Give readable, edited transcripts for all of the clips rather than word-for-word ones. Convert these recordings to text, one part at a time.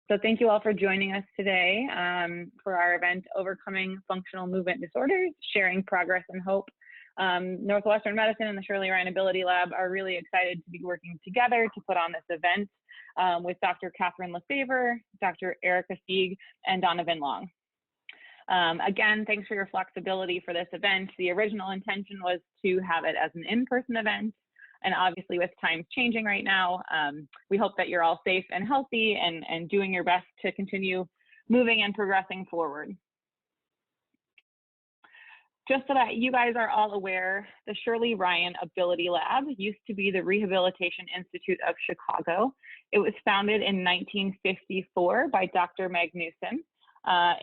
So thank you all for joining us today for our event, Overcoming Functional Movement Disorders, Sharing Progress and Hope. Northwestern Medicine and the Shirley Ryan AbilityLab are really excited to be working together to put on this event with Dr. Kathrin LaFaver, Dr. Sieg, and Donovan Long. Again, thanks for your flexibility for this event. The original intention was to have it as an in-person event. And obviously with times changing right now, we hope that you're all safe and healthy and doing your best to continue moving and progressing forward. Just so that you guys are all aware, the Shirley Ryan AbilityLab used to be the Rehabilitation Institute of Chicago. It was founded in 1954 by Dr. Magnuson.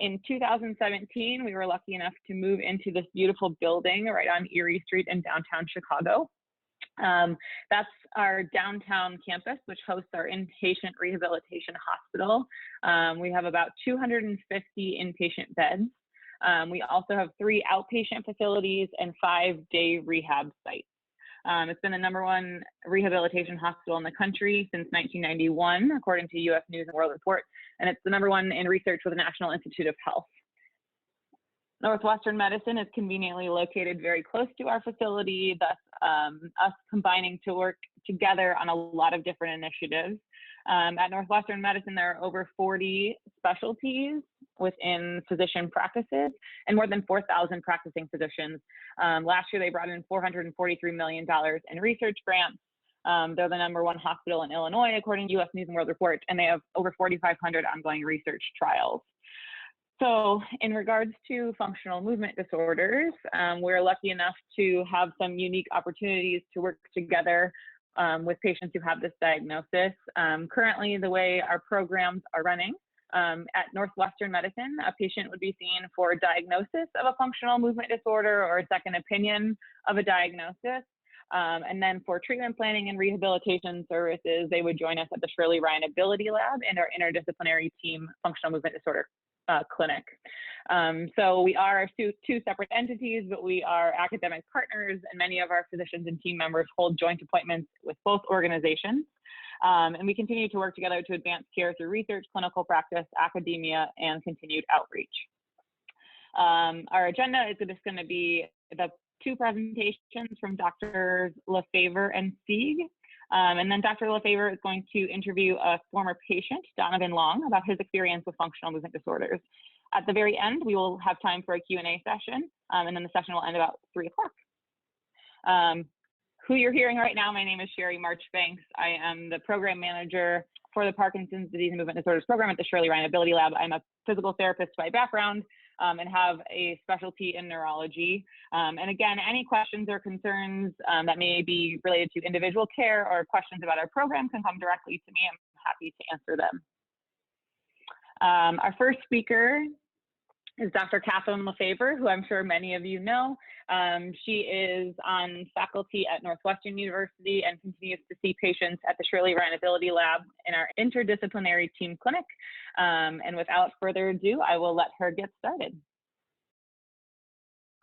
In 2017, we were lucky enough to move into this beautiful building right on Erie Street in downtown Chicago. That's our downtown campus, which hosts our inpatient rehabilitation hospital. We have about 250 inpatient beds. We also have 3 outpatient facilities and 5 day rehab sites. It's been the #1 rehabilitation hospital in the country since 1991, according to U.S. News and World Report, and it's the #1 in research with the National Institute of Health. Northwestern Medicine is conveniently located very close to our facility, thus us combining to work together on a lot of different initiatives. At Northwestern Medicine, there are over 40 specialties within physician practices and more than 4,000 practicing physicians. Last year, they brought in $443 million in research grants. They're the #1 hospital in Illinois, according to U.S. News and World Report, and they have over 4,500 ongoing research trials. So in regards to functional movement disorders, we're lucky enough to have some unique opportunities to work together with patients who have this diagnosis. Currently, the way our programs are running, at Northwestern Medicine, a patient would be seen for a diagnosis of a functional movement disorder or a second opinion of a diagnosis. And then for treatment planning and rehabilitation services, they would join us at the Shirley Ryan AbilityLab and our interdisciplinary team functional movement disorder clinic. So we are two separate entities, but we are academic partners, and many of our physicians and team members hold joint appointments with both organizations. And we continue to work together to advance care through research, clinical practice, academia, and continued outreach. Our agenda is just going to be the 2 presentations from Drs. LaFaver and Sieg. And then Dr. LaFaver is going to interview a former patient, Donovan Long, about his experience with functional movement disorders. At the very end, we will have time for a Q&A session, and then the session will end about 3 o'clock. Who you're hearing right now, my name is Sherry Marchbanks. I am the program manager for the Parkinson's Disease and Movement Disorders program at the Shirley Ryan AbilityLab. I'm a physical therapist by background and have a specialty in neurology. And again, any questions or concerns that may be related to individual care or questions about our program can come directly to me. I'm happy to answer them. Our first speaker is Dr. Kathrin LaFaver, who I'm sure many of you know. She is on faculty at Northwestern University and continues to see patients at the Shirley Ryan AbilityLab in our interdisciplinary team clinic. And without further ado, I will let her get started.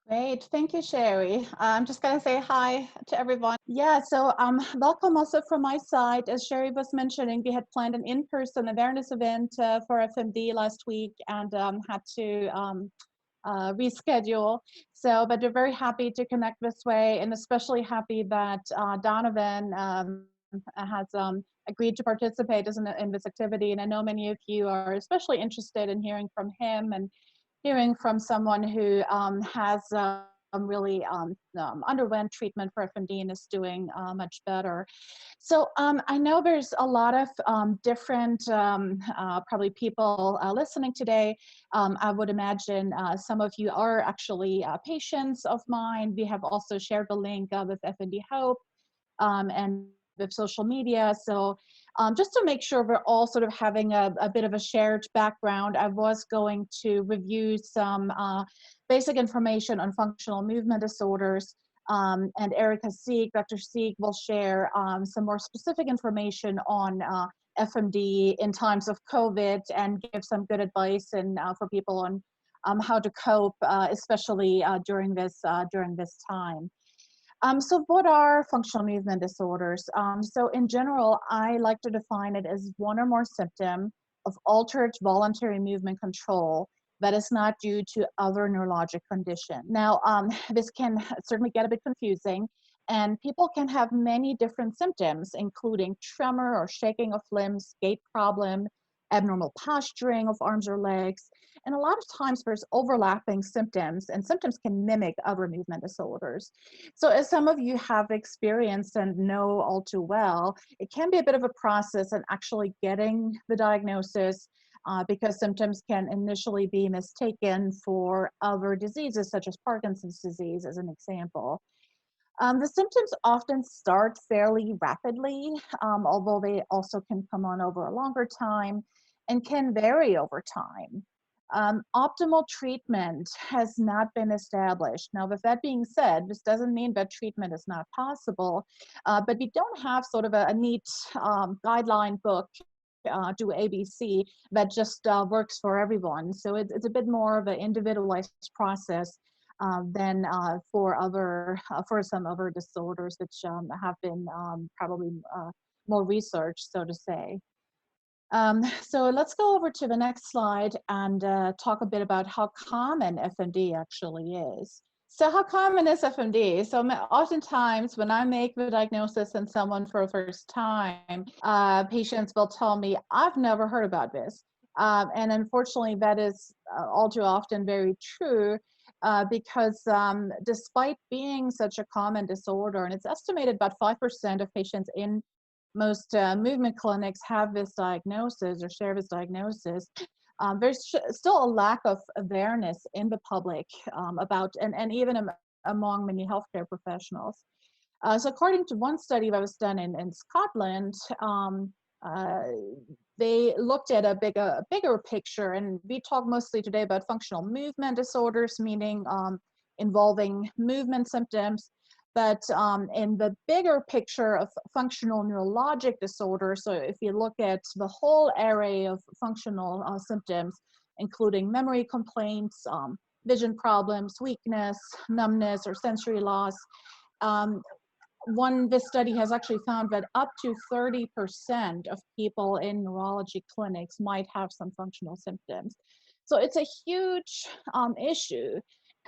Great, thank you, Sherry. I'm just going to say hi to everyone. Yeah, so welcome also from my side. As Sherry was mentioning, we had planned an in-person awareness event for FMD last week and had to reschedule. So, but we're very happy to connect this way, and especially happy that Donovan has agreed to participate in this activity. And I know many of you are especially interested in hearing from him and hearing from someone who has really underwent treatment for FMD and is doing much better. So I know there's a lot of different probably people listening today. I would imagine some of you are actually patients of mine. We have also shared the link with FMD Hope and with social media. So just to make sure we're all sort of having a bit of a shared background, I was going to review some basic information on functional movement disorders. And Dr. Sieg will share some more specific information on FMD in times of COVID and give some good advice and for people on how to cope, especially during this time. So what are functional movement disorders? So in general, I like to define it as one or more symptoms of altered voluntary movement control that is not due to other neurologic condition. Now, this can certainly get a bit confusing, and people can have many different symptoms, including tremor or shaking of limbs, gait problem, abnormal posturing of arms or legs. And a lot of times there's overlapping symptoms, and symptoms can mimic other movement disorders. So as some of you have experienced and know all too well, it can be a bit of a process in actually getting the diagnosis, because symptoms can initially be mistaken for other diseases, such as Parkinson's disease, as an example. The symptoms often start fairly rapidly, although they also can come on over a longer time and can vary over time. Optimal treatment has not been established. Now, with that being said, this doesn't mean that treatment is not possible, but we don't have sort of a neat guideline book, do ABC, that just works for everyone. So it's a bit more of an individualized process than for some other disorders, which have been probably more research, so to say. So let's go over to the next slide and talk a bit about how common FMD actually is. So how common is FMD? So oftentimes when I make the diagnosis in someone for the first time, patients will tell me, I've never heard about this. And unfortunately, that is all too often very true. Because despite being such a common disorder, and it's estimated about 5% of patients in most movement clinics have this diagnosis or share this diagnosis, there's still a lack of awareness in the public about, and even among many healthcare professionals. So according to one study that was done in Scotland, they looked at a bigger picture, and we talk mostly today about functional movement disorders, meaning involving movement symptoms. But in the bigger picture of functional neurologic disorders, so if you look at the whole array of functional symptoms, including memory complaints, vision problems, weakness, numbness, or sensory loss, this study has actually found that up to 30% of people in neurology clinics might have some functional symptoms. So it's a huge issue.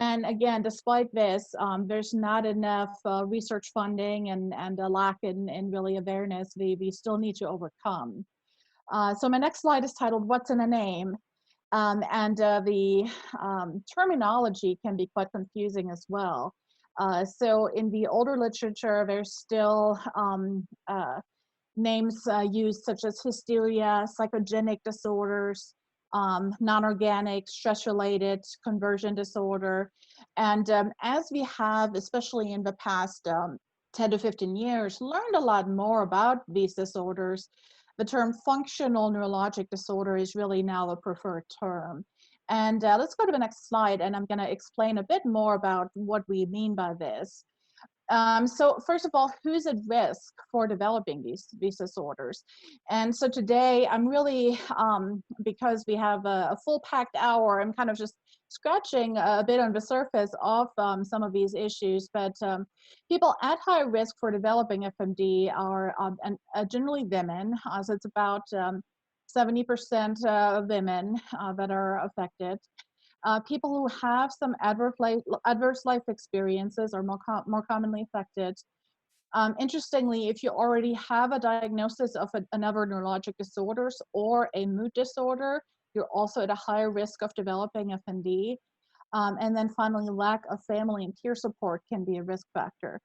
And again, despite this, there's not enough research funding and a lack in really awareness we still need to overcome. So my next slide is titled, What's in a Name? The terminology can be quite confusing as well. So in the older literature, there's still names used such as hysteria, psychogenic disorders, non-organic, stress-related conversion disorder. And as we have, especially in the past 10 to 15 years, learned a lot more about these disorders, the term functional neurologic disorder is really now a preferred term. And let's go to the next slide, and I'm going to explain a bit more about what we mean by this. So first of all, who's at risk for developing these disorders? And so today I'm really, because we have a full packed hour, I'm kind of just scratching a bit on the surface of some of these issues, but people at high risk for developing FMD are generally women. So it's about 70% of women that are affected. People who have some adverse life experiences are more commonly affected. Interestingly, if you already have a diagnosis of another neurologic disorders or a mood disorder, you're also at a higher risk of developing FMD. And then finally, lack of family and peer support can be a risk factor.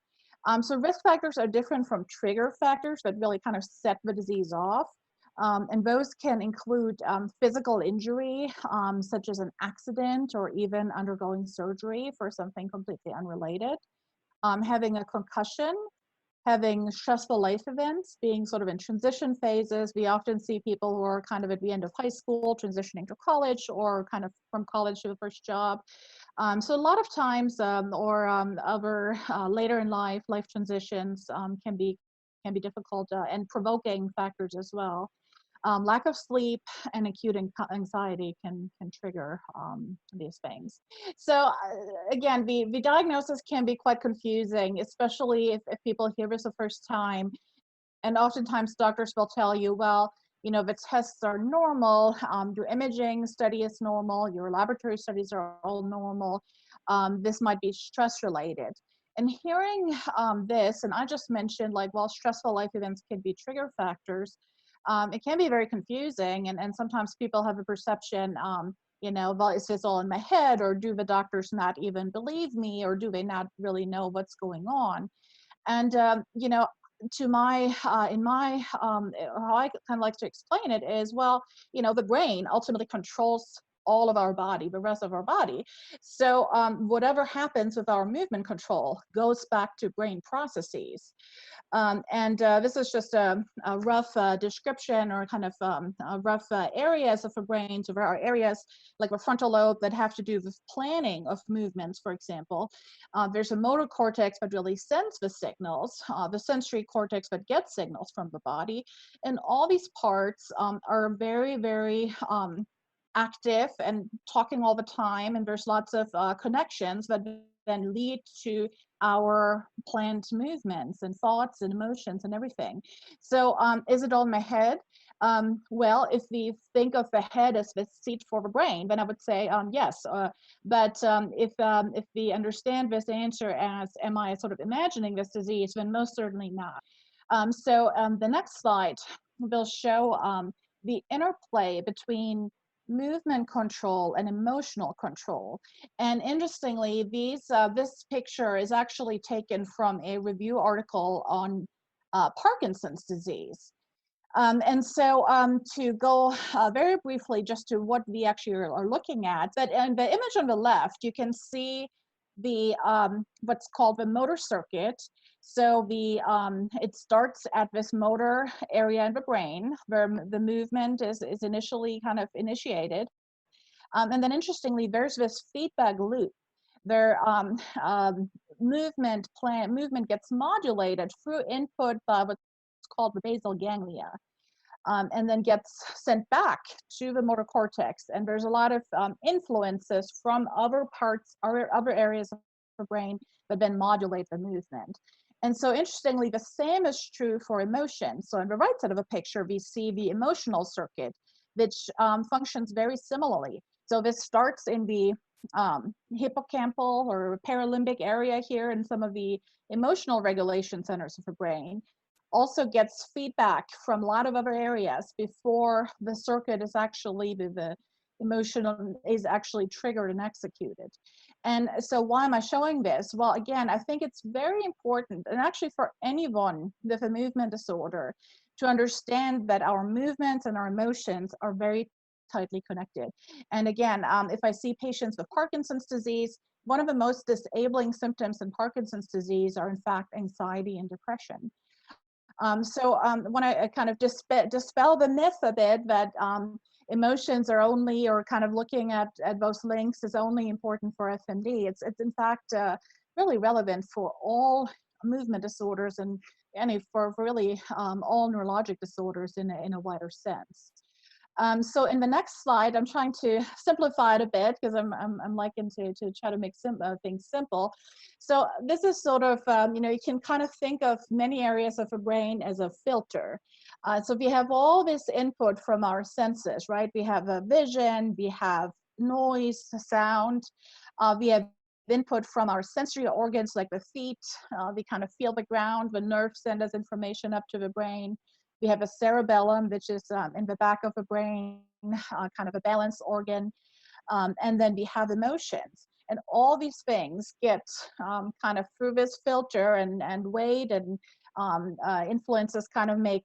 So risk factors are different from trigger factors that really kind of set the disease off. And those can include physical injury, such as an accident or even undergoing surgery for something completely unrelated, having a concussion, having stressful life events, being sort of in transition phases. We often see people who are kind of at the end of high school, transitioning to college, or kind of from college to the first job. So a lot of times, other later in life transitions can be difficult and provoking factors as well. Lack of sleep and acute anxiety can trigger these things. So again, the diagnosis can be quite confusing, especially if people hear this the first time. And oftentimes doctors will tell you, well, the tests are normal, your imaging study is normal, your laboratory studies are all normal, this might be stress related. And hearing this, and I just mentioned, like, while stressful life events can be trigger factors, it can be very confusing, and sometimes people have a perception, well, is this all in my head, or do the doctors not even believe me, or do they not really know what's going on? And to my in my how I kind of like to explain it is, well, the brain ultimately controls all of our body, the rest of our body. So whatever happens with our movement control goes back to brain processes. And this is just a rough description, or kind of rough areas of the brain. So there are areas like the frontal lobe that have to do with planning of movements, for example. There's a motor cortex that really sends the signals, the sensory cortex that gets signals from the body. And all these parts are very, very active and talking all the time. And there's lots of connections that then lead to our planned movements and thoughts and emotions and everything. So is it all in my head? Well, if we think of the head as the seat for the brain, then I would say yes. But if we understand this answer as, am I sort of imagining this disease, then most certainly not. So the next slide will show the interplay between movement control and emotional control. And interestingly, this picture is actually taken from a review article on Parkinson's disease. And so to go very briefly just to what we actually are looking at, but in the image on the left, you can see the what's called the motor circuit. So it starts at this motor area in the brain where the movement is initially kind of initiated. And then interestingly, there's this feedback loop. Their movement gets modulated through input by what's called the basal ganglia. And then gets sent back to the motor cortex. And there's a lot of influences from other parts, other areas of the brain that then modulate the movement. And so interestingly, the same is true for emotion. So on the right side of the picture, we see the emotional circuit, which functions very similarly. So this starts in the hippocampal or paralimbic area here in some of the emotional regulation centers of the brain. Also gets feedback from a lot of other areas before the circuit is actually, the emotional is actually triggered and executed. And so why am I showing this? Well, again, I think it's very important, and actually for anyone with a movement disorder, to understand that our movements and our emotions are very tightly connected. And again, if I see patients with Parkinson's disease, one of the most disabling symptoms in Parkinson's disease are in fact anxiety and depression. So when I kind of dispel the myth a bit that emotions are only, or kind of looking at those links is only important for FMD, it's in fact really relevant for all movement disorders and for really all neurologic disorders in a wider sense. So in the next slide, I'm trying to simplify it a bit because I'm liking to try to make things simple. So this is sort of, you can kind of think of many areas of the brain as a filter. So we have all this input from our senses, right? We have vision, we have noise, sound, we have input from our sensory organs like the feet, we kind of feel the ground, the nerves send us information up to the brain. We have a cerebellum, which is in the back of the brain, kind of a balance organ. And then we have emotions. And all these things get kind of through this filter and weighed, and influences kind of make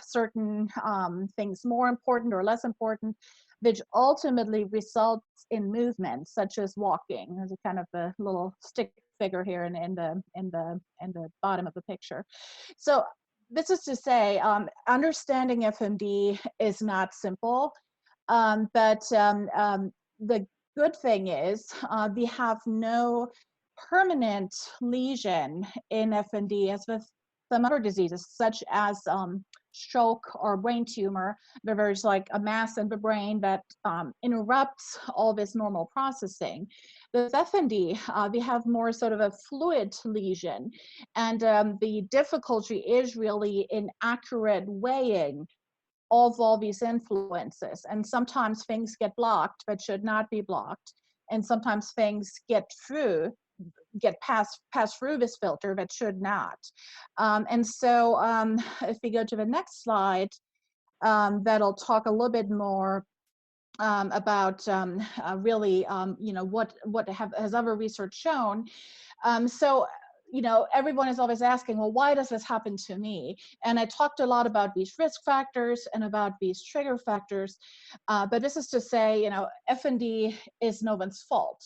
certain things more important or less important, which ultimately results in movements such as walking. There's a kind of a little stick figure here in the bottom of the picture. So this is to say, understanding FMD is not simple, but the good thing is we have no permanent lesion in FMD as with some other diseases, such as stroke or brain tumor, where there's like a mass in the brain that interrupts all this normal processing. With FMD, we have more sort of a fluid lesion, and the difficulty is really in accurate weighing of all these influences. And sometimes things get blocked but should not be blocked. And sometimes things get passed through this filter but should not. And so if we go to the next slide, that'll talk a little bit more about really, what has other research shown. So, everyone is always asking, well, why does this happen to me? And I talked a lot about these risk factors and about these trigger factors, but this is to say, FND is no one's fault.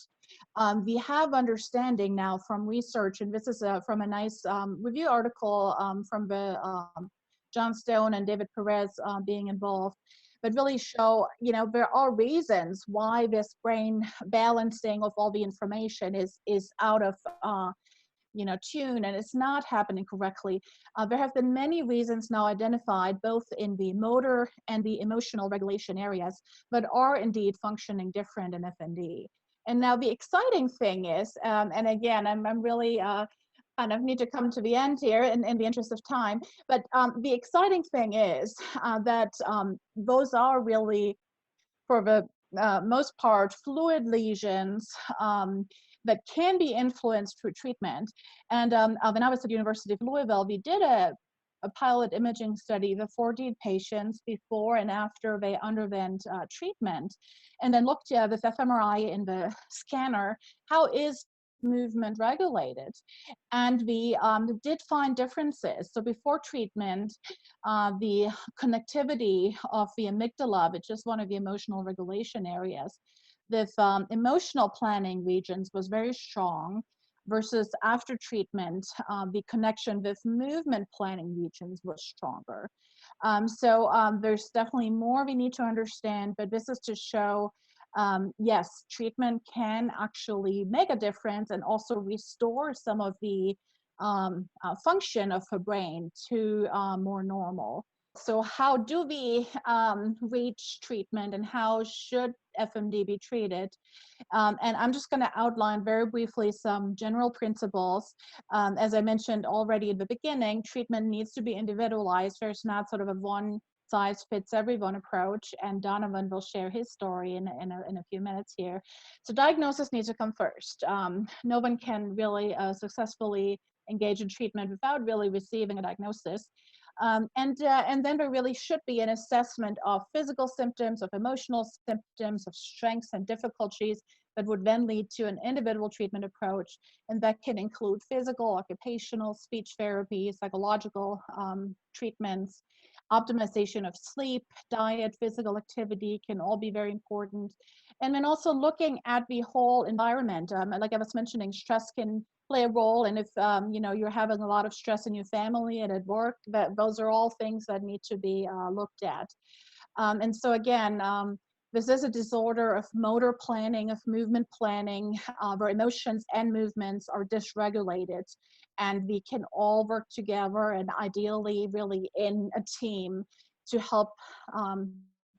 We have understanding now from research, and this is from a nice review article from the John Stone and David Perez being involved, but really show, there are reasons why this brain balancing of all the information is out of tune, and it's not happening correctly. There have been many reasons now identified, both in the motor and the emotional regulation areas, but are indeed functioning different in FND. And now the exciting thing is, and again, I'm really kind of need to come to the end here in the interest of time, but the exciting thing is that those are really, for the most part, fluid lesions that can be influenced through treatment. And when I was at the University of Louisville, we did a pilot imaging study, the 4D patients before and after they underwent treatment, and then looked with fMRI in the scanner, how is movement regulated? And we did find differences. So before treatment, the connectivity of the amygdala, which is one of the emotional regulation areas, with emotional planning regions was very strong, versus after treatment, the connection with movement planning regions was stronger. So there's definitely more we need to understand, but this is to show, yes, treatment can actually make a difference and also restore some of the function of the brain to more normal. So how do we reach treatment, and how should FMD be treated? And I'm just going to outline very briefly some general principles. As I mentioned already at the beginning, treatment needs to be individualized. There's not sort of a one size fits everyone approach, and Donovan will share his story in a few minutes here. So diagnosis needs to come first. No one can really successfully engage in treatment without really receiving a diagnosis. And then there really should be an assessment of physical symptoms, of emotional symptoms, of strengths and difficulties that would then lead to an individual treatment approach. And that can include physical, occupational, speech therapy, psychological treatments, optimization of sleep, diet, physical activity can all be very important. And then also looking at the whole environment. Like I was mentioning, stress can play a role, and if you're having a lot of stress in your family and at work, those are all things that need to be looked at. And so again, this is a disorder of motor planning, of movement planning, where emotions and movements are dysregulated, and we can all work together, and ideally really in a team, to help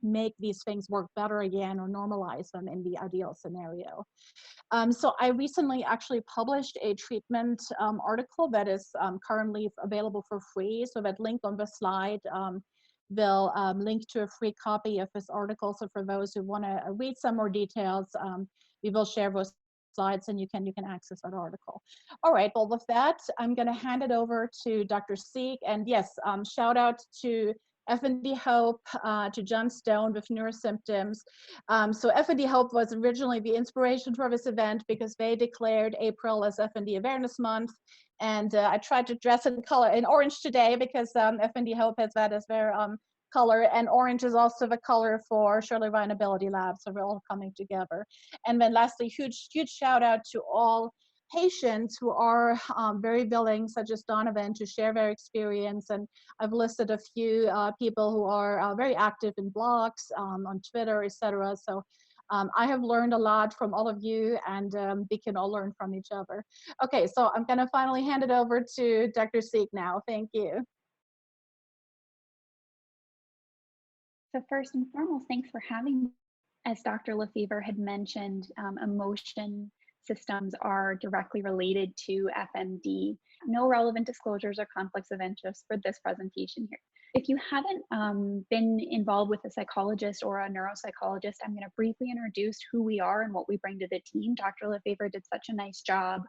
make these things work better again, or normalize them in the ideal scenario. So I recently actually published a treatment article that is currently available for free. So that link on the slide will link to a free copy of this article. So for those who want to read some more details, we will share those slides, and you can access that article. All right, well, with that, I'm going to hand it over to Dr. Sieg. And yes, shout out to FND Hope, to John Stone with Neurosymptoms. So FND Hope was originally the inspiration for this event because they declared April as FND Awareness Month. And I tried to dress in orange today because FND Hope has that as their color, and orange is also the color for Shirley Ryan AbilityLab, so we're all coming together. And then lastly, huge shout out to all patients who are very willing, such as Donovan, to share their experience. And I've listed a few people who are very active in blogs, on Twitter, etc. So I have learned a lot from all of you, and we can all learn from each other. Okay, so I'm going to finally hand it over to Dr. Sieg now. Thank you. So first and foremost, thanks for having me. As Dr. LaFaver had mentioned, emotion systems are directly related to FMD. No relevant disclosures or conflicts of interest for this presentation here. If you haven't been involved with a psychologist or a neuropsychologist, I'm going to briefly introduce who we are and what we bring to the team. Dr. LaFaver did such a nice job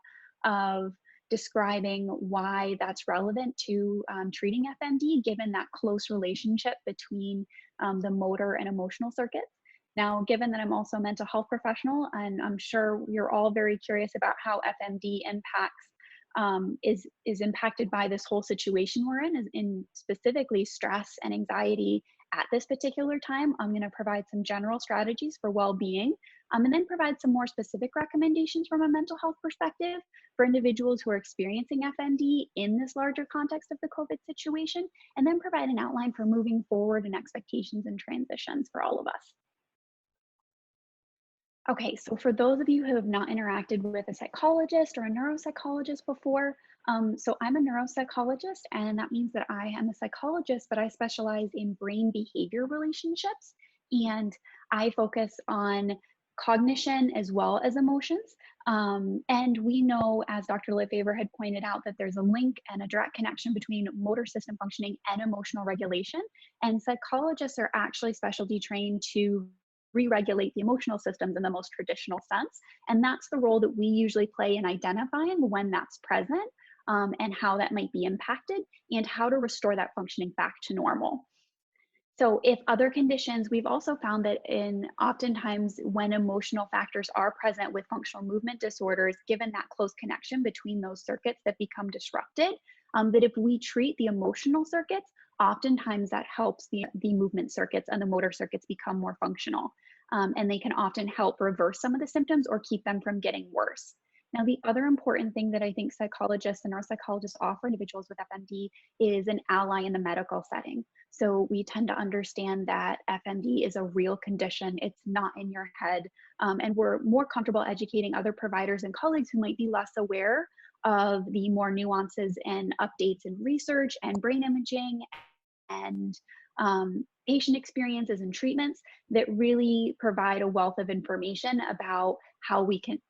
of describing why that's relevant to treating FND, given that close relationship between the motor and emotional circuits. Now, given that I'm also a mental health professional, and I'm sure you're all very curious about how FND impacts is impacted by this whole situation we're in specifically stress and anxiety at this particular time. I'm going to provide some general strategies for well-being, and then provide some more specific recommendations from a mental health perspective for individuals who are experiencing FND in this larger context of the COVID situation, and then provide an outline for moving forward and expectations and transitions for all of us. Okay, so for those of you who have not interacted with a psychologist or a neuropsychologist before, so I'm a neuropsychologist, and that means that I am a psychologist, but I specialize in brain behavior relationships, and I focus on cognition as well as emotions. And we know, as Dr. LaFaver had pointed out, that there's a link and a direct connection between motor system functioning and emotional regulation. And psychologists are actually specialty trained to re-regulate the emotional systems in the most traditional sense. And that's the role that we usually play in identifying when that's present, and how that might be impacted, and how to restore that functioning back to normal. So if other conditions, we've also found that oftentimes when emotional factors are present with functional movement disorders, given that close connection between those circuits that become disrupted, that if we treat the emotional circuits, oftentimes that helps the movement circuits and the motor circuits become more functional. And they can often help reverse some of the symptoms or keep them from getting worse. Now, the other important thing that I think psychologists and neuropsychologists offer individuals with FND is an ally in the medical setting. So we tend to understand that FND is a real condition. It's not in your head. And we're more comfortable educating other providers and colleagues who might be less aware of the more nuances and updates in research and brain imaging and patient experiences and treatments that really provide a wealth of information about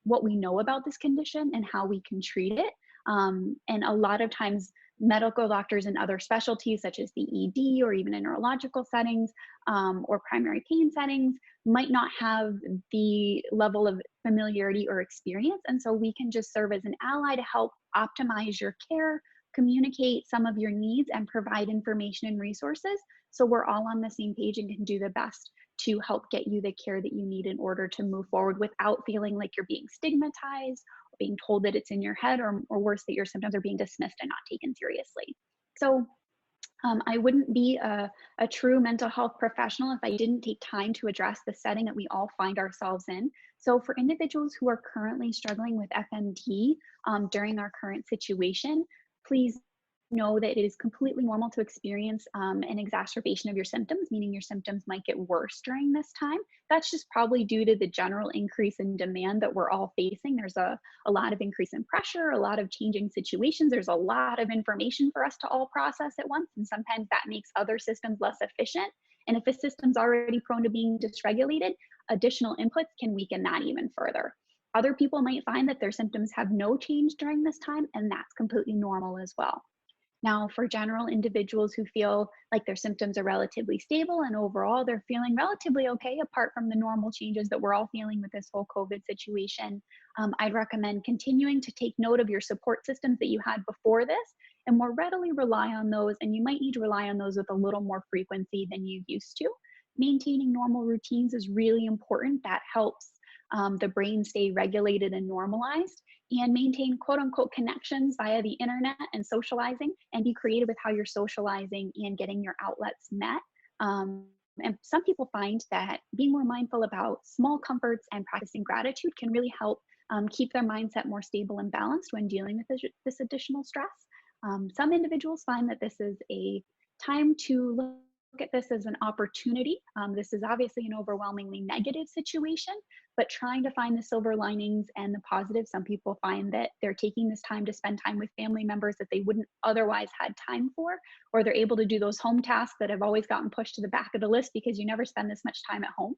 what we know about this condition and how we can treat it. And a lot of times medical doctors in other specialties such as the ED or even in neurological settings or primary pain settings might not have the level of familiarity or experience. And so we can just serve as an ally to help optimize your care, communicate some of your needs, and provide information and resources so we're all on the same page and can do the best to help get you the care that you need in order to move forward without feeling like you're being stigmatized, or being told that it's in your head, or worse, that your symptoms are being dismissed and not taken seriously. So I wouldn't be a true mental health professional if I didn't take time to address the setting that we all find ourselves in. So for individuals who are currently struggling with FND during our current situation, please know that it is completely normal to experience an exacerbation of your symptoms, meaning your symptoms might get worse during this time. That's just probably due to the general increase in demand that we're all facing. There's a lot of increase in pressure, a lot of changing situations. There's a lot of information for us to all process at once, and sometimes that makes other systems less efficient. And if a system's already prone to being dysregulated, additional inputs can weaken that even further. Other people might find that their symptoms have no change during this time, and that's completely normal as well. Now, for general individuals who feel like their symptoms are relatively stable and overall they're feeling relatively okay, apart from the normal changes that we're all feeling with this whole COVID situation, I'd recommend continuing to take note of your support systems that you had before this and more readily rely on those. And you might need to rely on those with a little more frequency than you used to. Maintaining normal routines is really important. That helps the brain stay regulated and normalized, and maintain quote unquote connections via the internet and socializing, and be creative with how you're socializing and getting your outlets met. And some people find that being more mindful about small comforts and practicing gratitude can really help keep their mindset more stable and balanced when dealing with this additional stress. Some individuals find that this is a time to look at this as an opportunity. This is obviously an overwhelmingly negative situation, but trying to find the silver linings and the positives. Some people find that they're taking this time to spend time with family members that they wouldn't otherwise had time for, or they're able to do those home tasks that have always gotten pushed to the back of the list because you never spend this much time at home.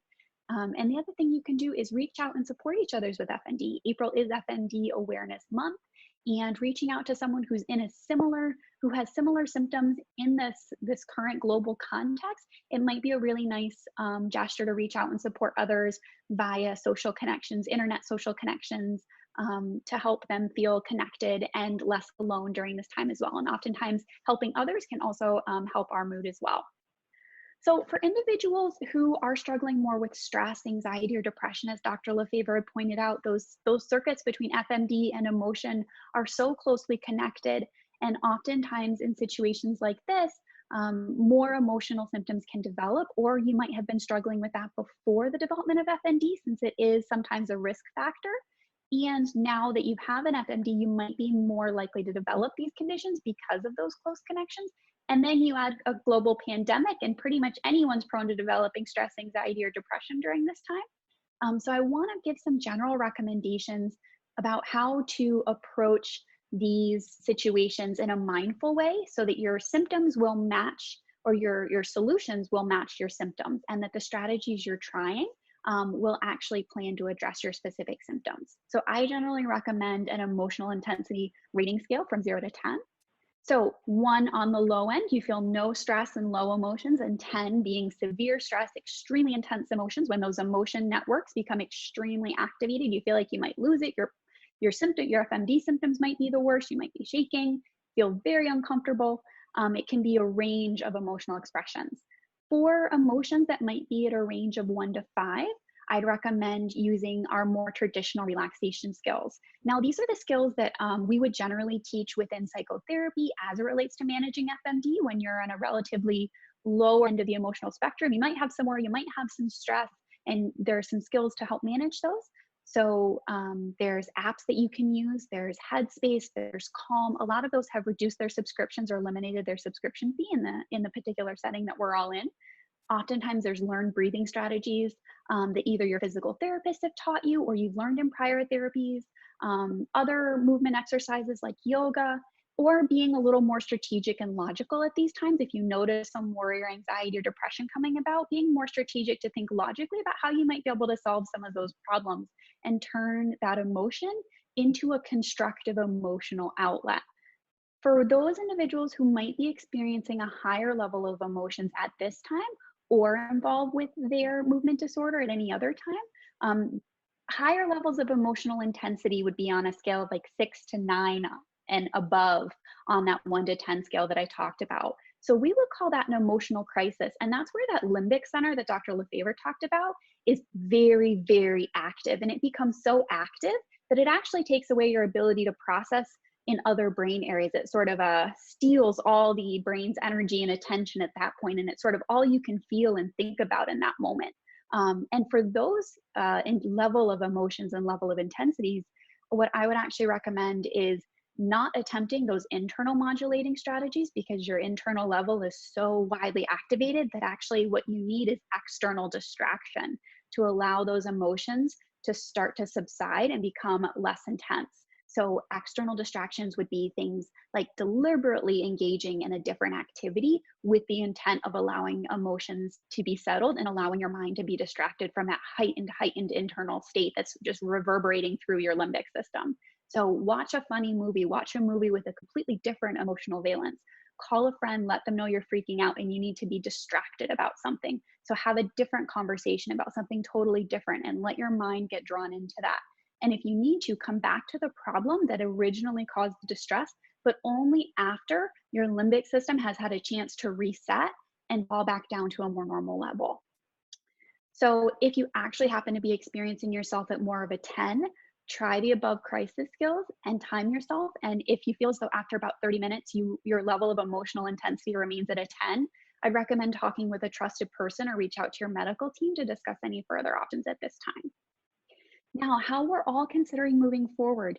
And the other thing you can do is reach out and support each other's with FND. April is FND Awareness Month, and reaching out to someone who's who has similar symptoms in this current global context, it might be a really nice gesture to reach out and support others via social connections, internet social connections, to help them feel connected and less alone during this time as well. And oftentimes helping others can also help our mood as well. So for individuals who are struggling more with stress, anxiety, or depression, as Dr. LaFaver had pointed out, those circuits between FMD and emotion are so closely connected. And oftentimes in situations like this, more emotional symptoms can develop, or you might have been struggling with that before the development of FMD, since it is sometimes a risk factor. And now that you have an FMD, you might be more likely to develop these conditions because of those close connections. And then you add a global pandemic, and pretty much anyone's prone to developing stress, anxiety, or depression during this time. So I want to give some general recommendations about how to approach these situations in a mindful way so that your symptoms will match, or your solutions will match your symptoms, and that the strategies you're trying will actually plan to address your specific symptoms. So I generally recommend an emotional intensity rating scale from 0 to 10. So 1 on the low end, you feel no stress and low emotions, and 10 being severe stress, extremely intense emotions. When those emotion networks become extremely activated, you feel like you might lose it. Your FMD symptoms might be the worst. You might be shaking, feel very uncomfortable. It can be a range of emotional expressions. For emotions that might be at a range of 1 to 5, I'd recommend using our more traditional relaxation skills. Now, these are the skills that we would generally teach within psychotherapy as it relates to managing FMD when you're on a relatively low end of the emotional spectrum. You might have some stress, and there are some skills to help manage those. So there's apps that you can use, there's Headspace, there's Calm. A lot of those have reduced their subscriptions or eliminated their subscription fee in the particular setting that we're all in. Oftentimes there's learned breathing strategies that either your physical therapist have taught you or you've learned in prior therapies, other movement exercises like yoga, or being a little more strategic and logical at these times. If you notice some worry or anxiety or depression coming about, being more strategic to think logically about how you might be able to solve some of those problems and turn that emotion into a constructive emotional outlet. For those individuals who might be experiencing a higher level of emotions at this time, or involved with their movement disorder at any other time, higher levels of emotional intensity would be on a scale of like 6 to 9 and above on that 1 to 10 scale that I talked about. So we would call that an emotional crisis. And that's where that limbic center that Dr. LaFaver talked about is very, very active. And it becomes so active that it actually takes away your ability to process in other brain areas. It sort of steals all the brain's energy and attention at that point, and it's sort of all you can feel and think about in that moment. And for those level of emotions and level of intensities, what I would actually recommend is not attempting those internal modulating strategies, because your internal level is so widely activated that actually what you need is external distraction to allow those emotions to start to subside and become less intense. So external distractions would be things like deliberately engaging in a different activity with the intent of allowing emotions to be settled and allowing your mind to be distracted from that heightened internal state that's just reverberating through your limbic system. So watch a funny movie, watch a movie with a completely different emotional valence. Call a friend, let them know you're freaking out and you need to be distracted about something. So have a different conversation about something totally different and let your mind get drawn into that. And if you need to, come back to the problem that originally caused the distress, but only after your limbic system has had a chance to reset and fall back down to a more normal level. So if you actually happen to be experiencing yourself at more of a 10, try the above crisis skills and time yourself. And if you feel as though after about 30 minutes, your level of emotional intensity remains at a 10, I'd recommend talking with a trusted person or reach out to your medical team to discuss any further options at this time. Now, how we're all considering moving forward.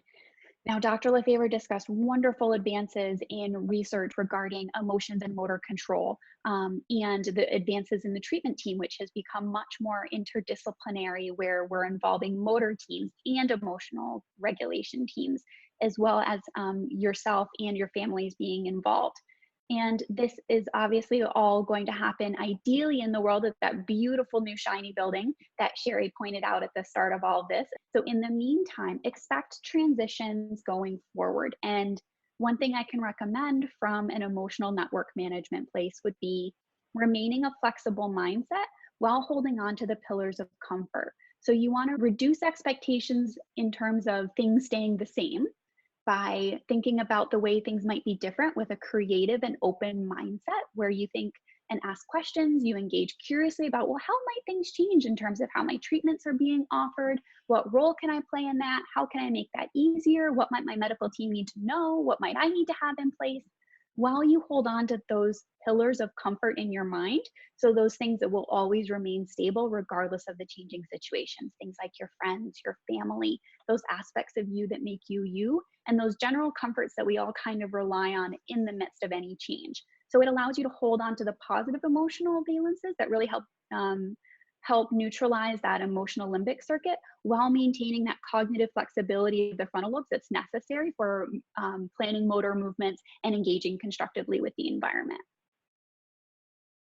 Now, Dr. LaFaver discussed wonderful advances in research regarding emotions and motor control, and the advances in the treatment team, which has become much more interdisciplinary, where we're involving motor teams and emotional regulation teams, as well as yourself and your families being involved. And this is obviously all going to happen ideally in the world of that beautiful new shiny building that Sherry pointed out at the start of all of this. So in the meantime, expect transitions going forward. And one thing I can recommend from an emotional network management place would be remaining a flexible mindset while holding on to the pillars of comfort. So you want to reduce expectations in terms of things staying the same by thinking about the way things might be different with a creative and open mindset where you think and ask questions, you engage curiously about, well, how might things change in terms of how my treatments are being offered? What role can I play in that? How can I make that easier? What might my medical team need to know? What might I need to have in place? While you hold on to those pillars of comfort in your mind, so those things that will always remain stable regardless of the changing situations, things like your friends, your family, those aspects of you that make you you, and those general comforts that we all kind of rely on in the midst of any change. So it allows you to hold on to the positive emotional valences that really help neutralize that emotional limbic circuit while maintaining that cognitive flexibility of the frontal lobes that's necessary for planning motor movements and engaging constructively with the environment.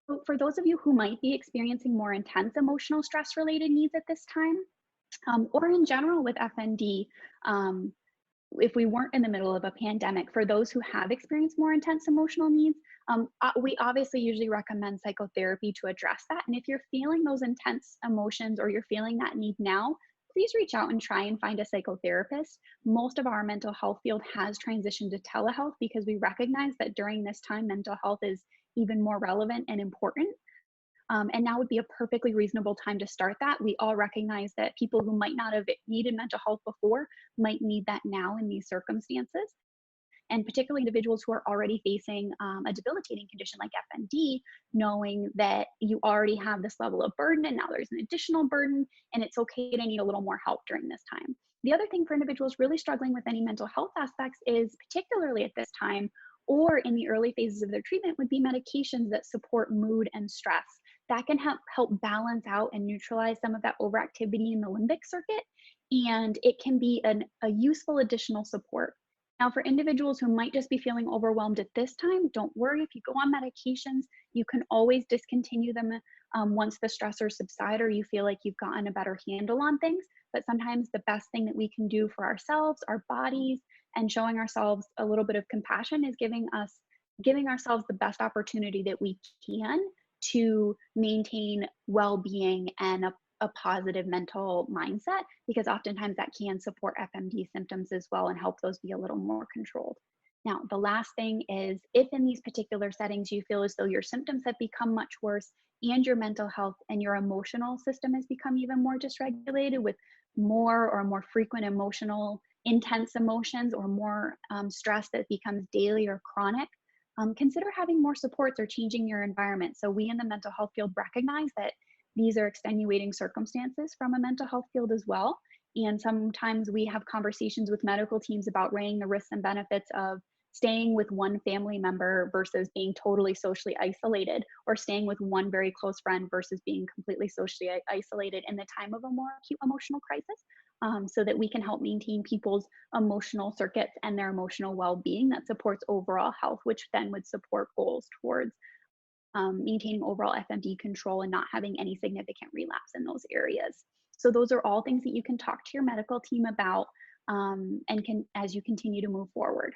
So for those of you who might be experiencing more intense emotional stress related needs at this time, or in general with FND, if we weren't in the middle of a pandemic, for those who have experienced more intense emotional needs, we obviously usually recommend psychotherapy to address that. And if you're feeling those intense emotions or you're feeling that need now, please reach out and try and find a psychotherapist. Most of our mental health field has transitioned to telehealth because we recognize that during this time, mental health is even more relevant and important. And now would be a perfectly reasonable time to start that. We all recognize that people who might not have needed mental health before might need that now in these circumstances. And particularly individuals who are already facing a debilitating condition like FND, knowing that you already have this level of burden and now there's an additional burden, and it's okay to need a little more help during this time. The other thing for individuals really struggling with any mental health aspects is, particularly at this time or in the early phases of their treatment, would be medications that support mood and stress. That can help balance out and neutralize some of that overactivity in the limbic circuit, and it can be a useful additional support. Now, for individuals who might just be feeling overwhelmed at this time, don't worry. If you go on medications, you can always discontinue them once the stressors subside or you feel like you've gotten a better handle on things. But sometimes the best thing that we can do for ourselves, our bodies, and showing ourselves a little bit of compassion is giving ourselves the best opportunity that we can to maintain well-being and a positive mental mindset, because oftentimes that can support FMD symptoms as well and help those be a little more controlled. Now, the last thing is, if in these particular settings you feel as though your symptoms have become much worse and your mental health and your emotional system has become even more dysregulated with more or more frequent intense emotions or more stress that becomes daily or chronic, consider having more supports or changing your environment. So we in the mental health field recognize that these are extenuating circumstances from a mental health field as well. And sometimes we have conversations with medical teams about weighing the risks and benefits of staying with one family member versus being totally socially isolated, or staying with one very close friend versus being completely socially isolated in the time of a more acute emotional crisis, so that we can help maintain people's emotional circuits and their emotional well-being that supports overall health, which then would support goals towards maintaining overall FMD control and not having any significant relapse in those areas. So those are all things that you can talk to your medical team about as you continue to move forward.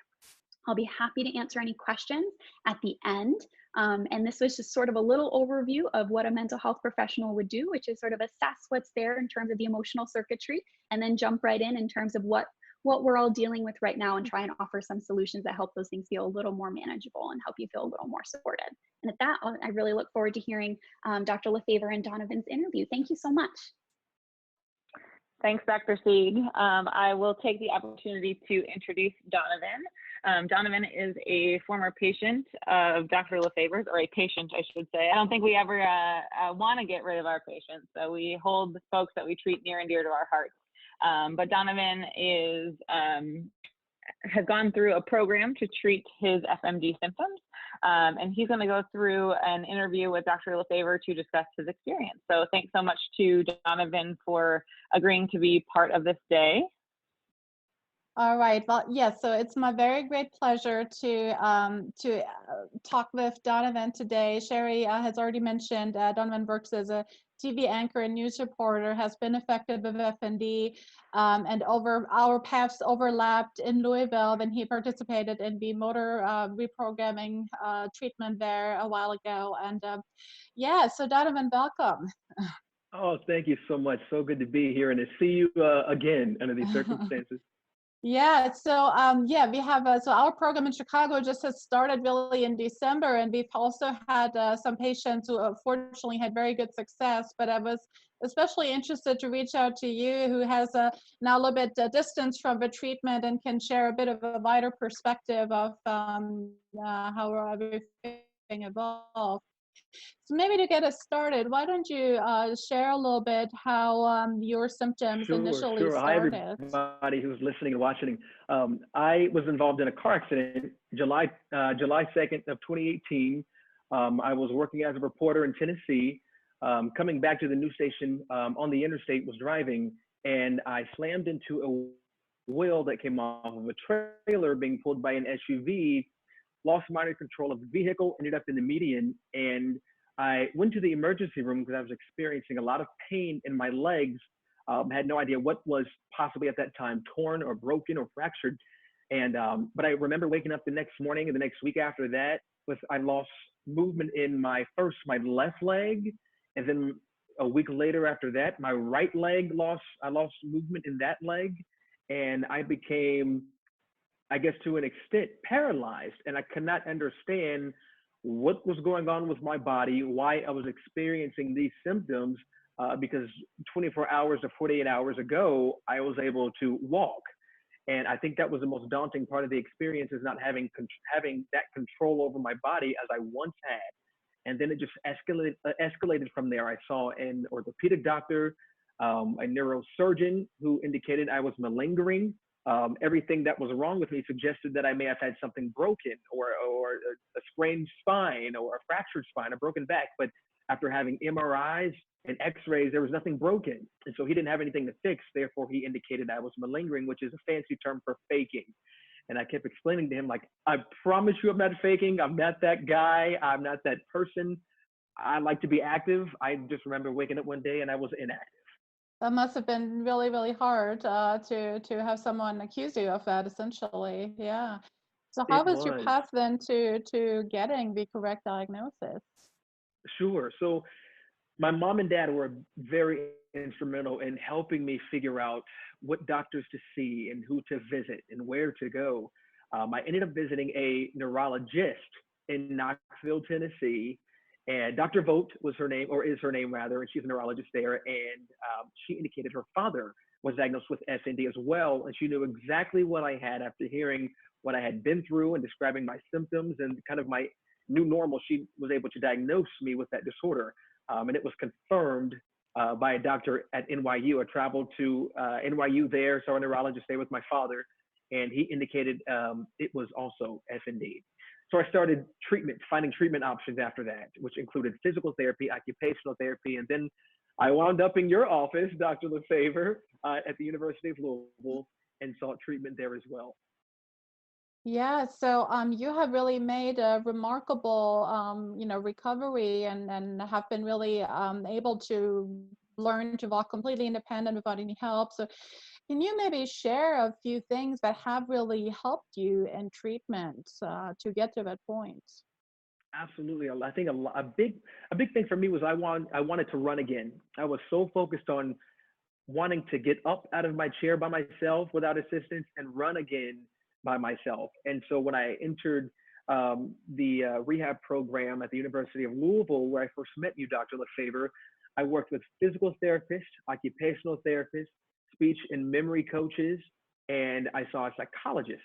I'll be happy to answer any questions at the end. And this was just sort of a little overview of what a mental health professional would do, which is sort of assess what's there in terms of the emotional circuitry, and then jump right in terms of what we're all dealing with right now and try and offer some solutions that help those things feel a little more manageable and help you feel a little more supported. And at that, I really look forward to hearing Dr. LaFaver and Donovan's interview. Thank you so much. Thanks, Dr. Sieg. I will take the opportunity to introduce Donovan. Donovan is a former patient of Dr. LaFaver's, or a patient, I should say. I don't think we ever want to get rid of our patients, so we hold the folks that we treat near and dear to our hearts. But Donovan has gone through a program to treat his FMD symptoms, and he's going to go through an interview with Dr. LaFaver to discuss his experience. So thanks so much to Donovan for agreeing to be part of this day. All right. Well, yes. So it's my very great pleasure to talk with Donovan today. Sherry has already mentioned Donovan works as a TV anchor and news reporter, has been affected with FND, and over our paths overlapped in Louisville when he participated in the motor reprogramming treatment there a while ago. And yeah, so Donovan, welcome. Oh, thank you so much. So good to be here and to see you again under these circumstances. Yeah, so yeah, we have so our program in Chicago just has started really in December, and we've also had some patients who fortunately had very good success. But I was especially interested to reach out to you, who has now a little bit distance from the treatment and can share a bit of a wider perspective of how everything evolved. So maybe to get us started, why don't you share a little bit how your symptoms Sure, initially sure. Hi, started? everybody who's listening and watching. I was involved in a car accident July 2nd of 2018. I was working as a reporter in Tennessee. Coming back to the news station on the interstate, was driving, and I slammed into a wheel that came off of a trailer being pulled by an SUV, lost minor control of the vehicle, ended up in the median, and I went to the emergency room because I was experiencing a lot of pain in my legs. Had no idea what was possibly at that time torn or broken or fractured. And but I remember waking up the next morning and the next week after that with I lost movement in my left leg, and then a week later after that, my right leg I lost movement in that leg, and I became, I guess, to an extent, paralyzed, and I could not understand what was going on with my body, why I was experiencing these symptoms, because 24 hours to 48 hours ago, I was able to walk. And I think that was the most daunting part of the experience, is not having that control over my body as I once had. And then it just escalated from there. I saw an orthopedic doctor, a neurosurgeon who indicated I was malingering. Everything that was wrong with me suggested that I may have had something broken, or a sprained spine, or a fractured spine, a broken back. But after having MRIs and X-rays, there was nothing broken. And so he didn't have anything to fix. Therefore, he indicated I was malingering, which is a fancy term for faking. And I kept explaining to him, like, I promise you I'm not faking. I'm not that guy. I'm not that person. I like to be active. I just remember waking up one day and I was inactive. That must have been really, really hard to have someone accuse you of that, essentially. Yeah. So how It was your was. path then to getting the correct diagnosis? Sure. So my mom and dad were very instrumental in helping me figure out what doctors to see and who to visit and where to go. I ended up visiting a neurologist in Knoxville, Tennessee, and Dr. Vogt was her name, or is her name rather, and she's a neurologist there. And she indicated her father was diagnosed with FND as well, and she knew exactly what I had after hearing what I had been through and describing my symptoms and kind of my new normal. She was able to diagnose me with that disorder. And it was confirmed by a doctor at NYU. I traveled to NYU there, saw a neurologist there with my father, and he indicated it was also FND. So I started finding treatment options after that, which included physical therapy, occupational therapy, and then I wound up in your office, Dr. LaFaver, at the University of Louisville, and sought treatment there as well. Yeah, so you have really made a remarkable recovery and have been really able to learn to walk completely independent without any help. So can you maybe share a few things that have really helped you in treatment to get to that point? Absolutely. I think a big thing for me was I wanted to run again. I was so focused on wanting to get up out of my chair by myself without assistance and run again by myself. And so when I entered the rehab program at the University of Louisville, where I first met you, Dr. LaFaver, I worked with physical therapists, occupational therapists, speech and memory coaches, and I saw a psychologist.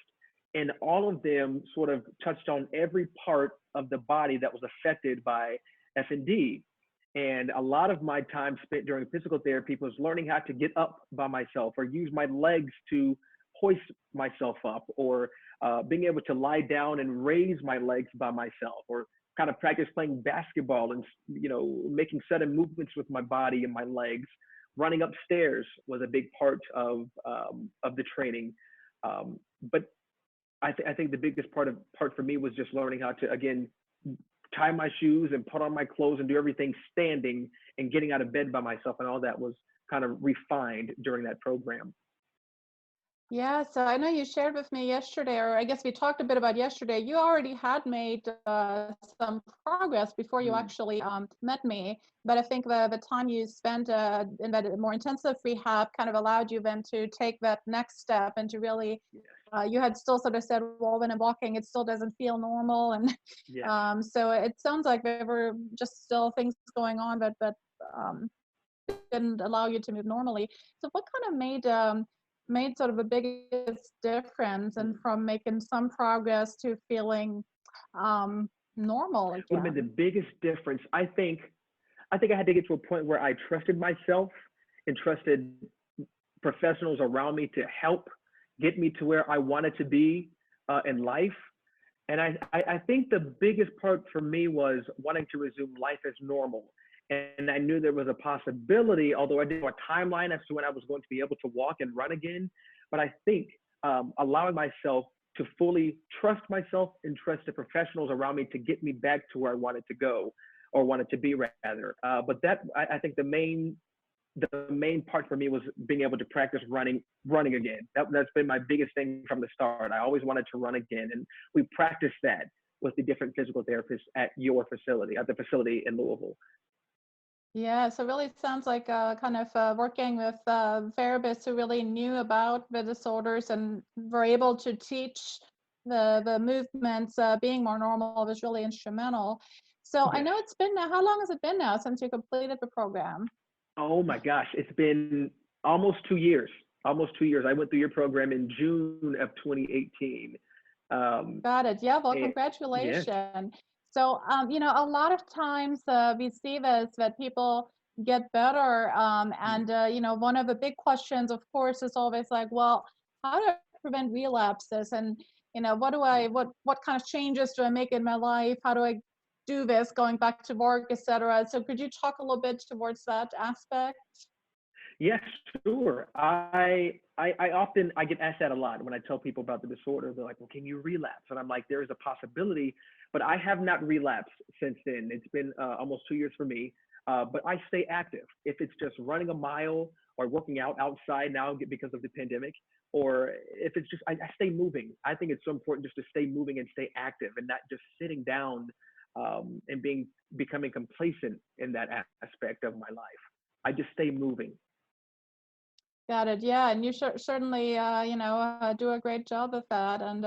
And all of them sort of touched on every part of the body that was affected by FND. And a lot of my time spent during physical therapy was learning how to get up by myself, or use my legs to hoist myself up, or being able to lie down and raise my legs by myself, or kind of practice playing basketball and, making sudden movements with my body and my legs. Running upstairs was a big part of the training. But I think the biggest part for me was just learning how to, again, tie my shoes and put on my clothes and do everything standing and getting out of bed by myself, and all that was kind of refined during that program. Yeah, so I know you shared with me yesterday, or I guess we talked a bit about yesterday. You already had made some progress before you actually met me, but I think the time you spent in that more intensive rehab kind of allowed you then to take that next step and to really. Yes. You had still sort of said, well, when I'm walking, it still doesn't feel normal, and Yes. so it sounds like there were just still things going on that didn't allow you to move normally. So what kind of made sort of the biggest difference and from making some progress to feeling normal Would have been the again? biggest difference. I think I had to get to a point where I trusted myself and trusted professionals around me to help get me to where I wanted to be in life. And I think the biggest part for me was wanting to resume life as normal. And I knew there was a possibility, although I didn't know a timeline as to when I was going to be able to walk and run again. But I think allowing myself to fully trust myself and trust the professionals around me to get me back to where I wanted to go, or wanted to be rather. But that, I think the main part for me was being able to practice running again. That's been my biggest thing from the start. I always wanted to run again, and we practiced that with the different physical therapists at your facility, at the facility in Louisville. Yeah, so really sounds like kind of working with therapists who really knew about the disorders and were able to teach the movements being more normal was really instrumental. So I Yes. know it's been now, how long has it been now since you completed the program? Oh my gosh, it's been almost 2 years. Almost 2 years. I went through your program in June of 2018. Got it. Yeah, well, Yes. congratulations. So, a lot of times we see this that people get better, and one of the big questions, of course, is always like, well, how do I prevent relapses? And what kind of changes do I make in my life? How do I do this, going back to work, etc. So, could you talk a little bit towards that aspect? Yes, sure. I often get asked that a lot when I tell people about the disorder. They're like, "Well, can you relapse?" And I'm like, "There is a possibility, but I have not relapsed since then. It's been almost 2 years for me, but I stay active. If it's just running a mile or working out outside now because of the pandemic, or if it's just I stay moving. I think it's so important just to stay moving and stay active, and not just sitting down and becoming complacent in that aspect of my life. I just stay moving." Got it. Yeah, and you certainly, do a great job of that. And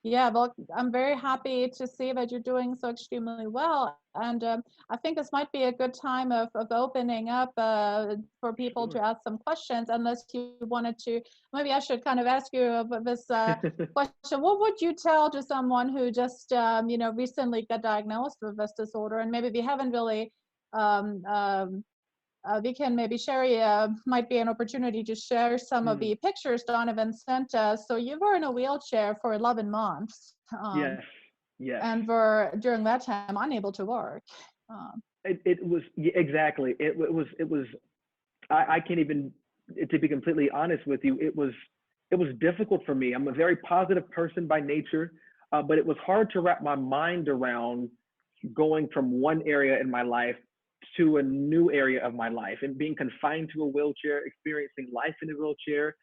yeah, well, I'm very happy to see that you're doing so extremely well. And I think this might be a good time of opening up for people Sure. to ask some questions, unless you wanted to. Maybe I should kind of ask you this question. What would you tell to someone who just, recently got diagnosed with this disorder, and maybe we haven't really um, um, we can maybe share, might be an opportunity to share some of Mm, the pictures Donovan sent us. So you were in a wheelchair for 11 months, yes, yes. and were during that time unable to work. Um, It was exactly. It was. I can't even, to be completely honest with you. It was difficult for me. I'm a very positive person by nature, but it was hard to wrap my mind around going from one area in my life to a new area of my life, and being confined to a wheelchair, experiencing life in a wheelchair.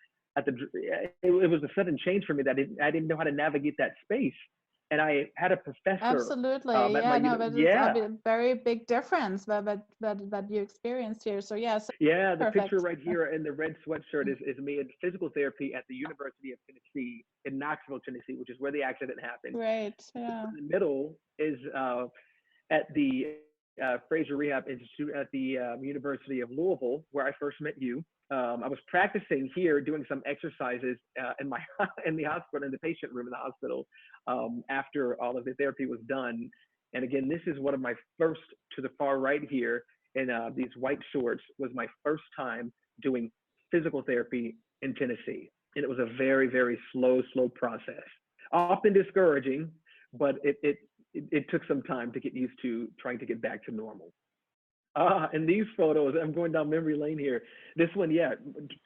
It was a sudden change for me that I didn't know how to navigate that space. And I had a professor Absolutely. at my Yeah, no, but it's yeah. a very big difference that you experienced here. So yes, Yeah, the picture perfect. right here in the red sweatshirt is me in physical therapy at the University of Tennessee in Knoxville, Tennessee, which is where the accident happened. Great. Yeah. In the middle is at the Fraser Rehab Institute at the University of Louisville, where I first met you. I was practicing here, doing some exercises in my in the hospital, in the patient room in the hospital, after all of the therapy was done. And again, this is one of my first, to the far right here, in these white shorts, was my first time doing physical therapy in Tennessee. And it was a very, very slow process. Often discouraging, but it took some time to get used to trying to get back to normal. And these photos, I'm going down memory lane here. This one, yeah,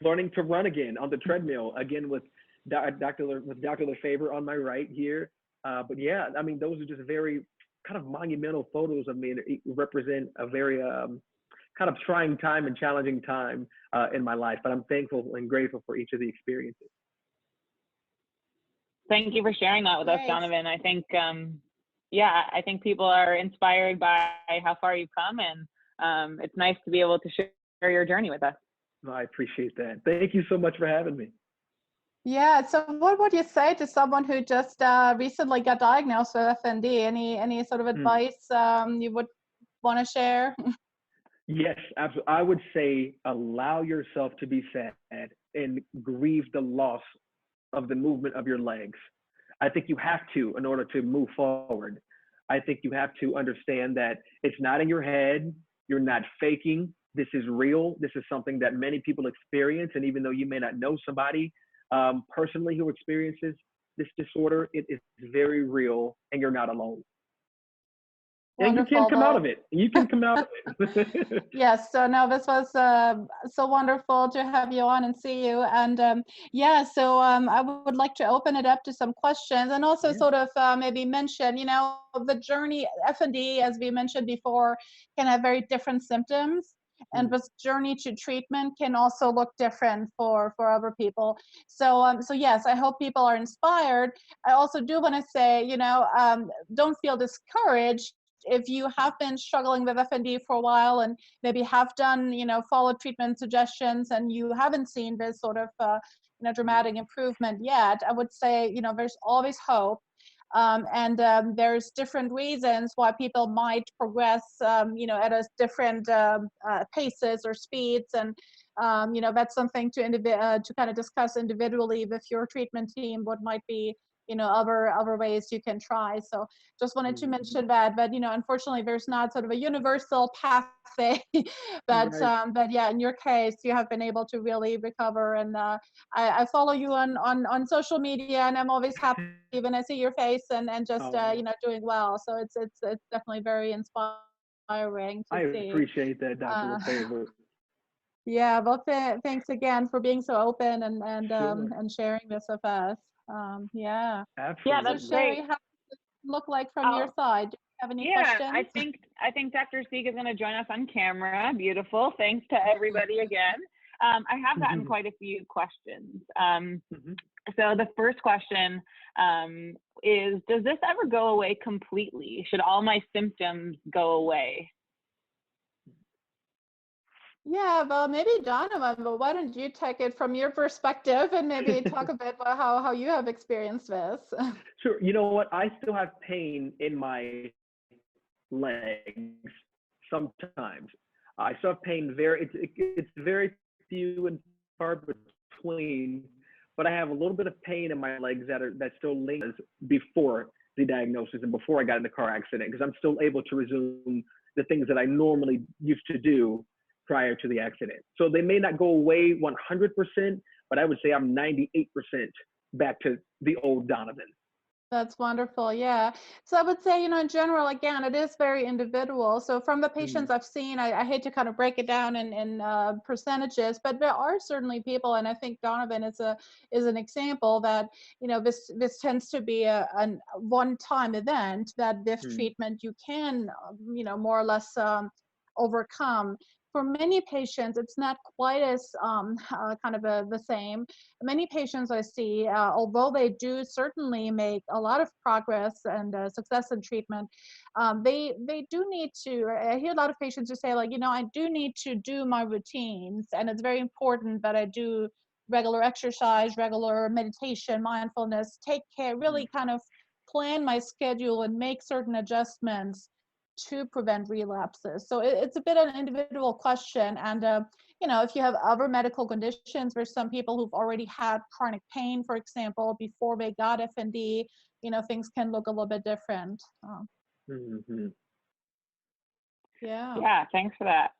learning to run again on the treadmill, again with with Dr. LaFaver on my right here. But yeah, I mean, those are just very kind of monumental photos of me, and it represent a very kind of trying time and challenging time in my life. But I'm thankful and grateful for each of the experiences. Thank you for sharing that with us, Great. Donovan. I think, yeah, I think people are inspired by how far you've come, and it's nice to be able to share your journey with us. I appreciate that. Thank you so much for having me. Yeah, so what would you say to someone who just recently got diagnosed with FND? Any sort of advice you would want to share? Yes, absolutely. I would say allow yourself to be sad and grieve the loss of the movement of your legs. I think you have to in order to move forward. I think you have to understand that it's not in your head. You're not faking. This is real. This is something that many people experience. And even though you may not know somebody personally who experiences this disorder, it is very real, and you're not alone. And you can come out of it. You can come out of it. Yes. So no, this was so wonderful to have you on and see you. And yeah, so I would like to open it up to some questions, and also sort of maybe mention, you know, the journey. FND, as we mentioned before, can have very different symptoms. And this journey to treatment can also look different for other people. So so yes, I hope people are inspired. I also do want to say, you know, don't feel discouraged if you have been struggling with FND for a while and maybe have done, you know, follow treatment suggestions and you haven't seen this sort of, you know, dramatic improvement yet. I would say, you know, there's always hope. There's different reasons why people might progress, you know, at a different paces or speeds, and you know, that's something to kind of discuss individually with your treatment team. What might be, you know, other ways you can try. So just wanted to mention that. But you know, unfortunately, there's not sort of a universal pathway. But yeah, in your case, you have been able to really recover. And I follow you on social media, and I'm always happy when I see your face and just you know, doing well. So it's definitely very inspiring to see. I appreciate that, Dr. LaFaver. Yeah, well, thanks again for being so open and sharing this with us. Yeah. Absolutely. Yeah, that's So Sherry, great. how does it look like from your side? Do you have any questions? I think Dr. Sieg is going to join us on camera. Beautiful. Thanks to everybody again. I have gotten quite a few questions. So the first question is, does this ever go away completely? Should all my symptoms go away? Yeah, well, maybe Donovan, but why don't you take it from your perspective and maybe talk a bit about how you have experienced this? Sure. You know what? I still have pain in my legs sometimes. I still have pain it's very few and far between, but I have a little bit of pain in my legs that still lingers before the diagnosis and before I got in the car accident, because I'm still able to resume the things that I normally used to do prior to the accident. So they may not go away 100%, but I would say I'm 98% back to the old Donovan. That's wonderful. Yeah. So I would say, you know, in general, again, it is very individual. So from the patients I've seen, I hate to kind of break it down in percentages, but there are certainly people, and I think Donovan is an example that, you know, this tends to be a one-time event that with treatment you can, you know, more or less overcome. For many patients, it's not quite as kind of the same. Many patients I see, although they do certainly make a lot of progress and success in treatment, they do need to, I hear a lot of patients who say, like, you know, I do need to do my routines, and it's very important that I do regular exercise, regular meditation, mindfulness, take care, really kind of plan my schedule and make certain adjustments to prevent relapses. So it's a bit of an individual question. And, you know, if you have other medical conditions, there's some people who've already had chronic pain, for example, before they got FND, you know, things can look a little bit different. Yeah. Yeah, thanks for that.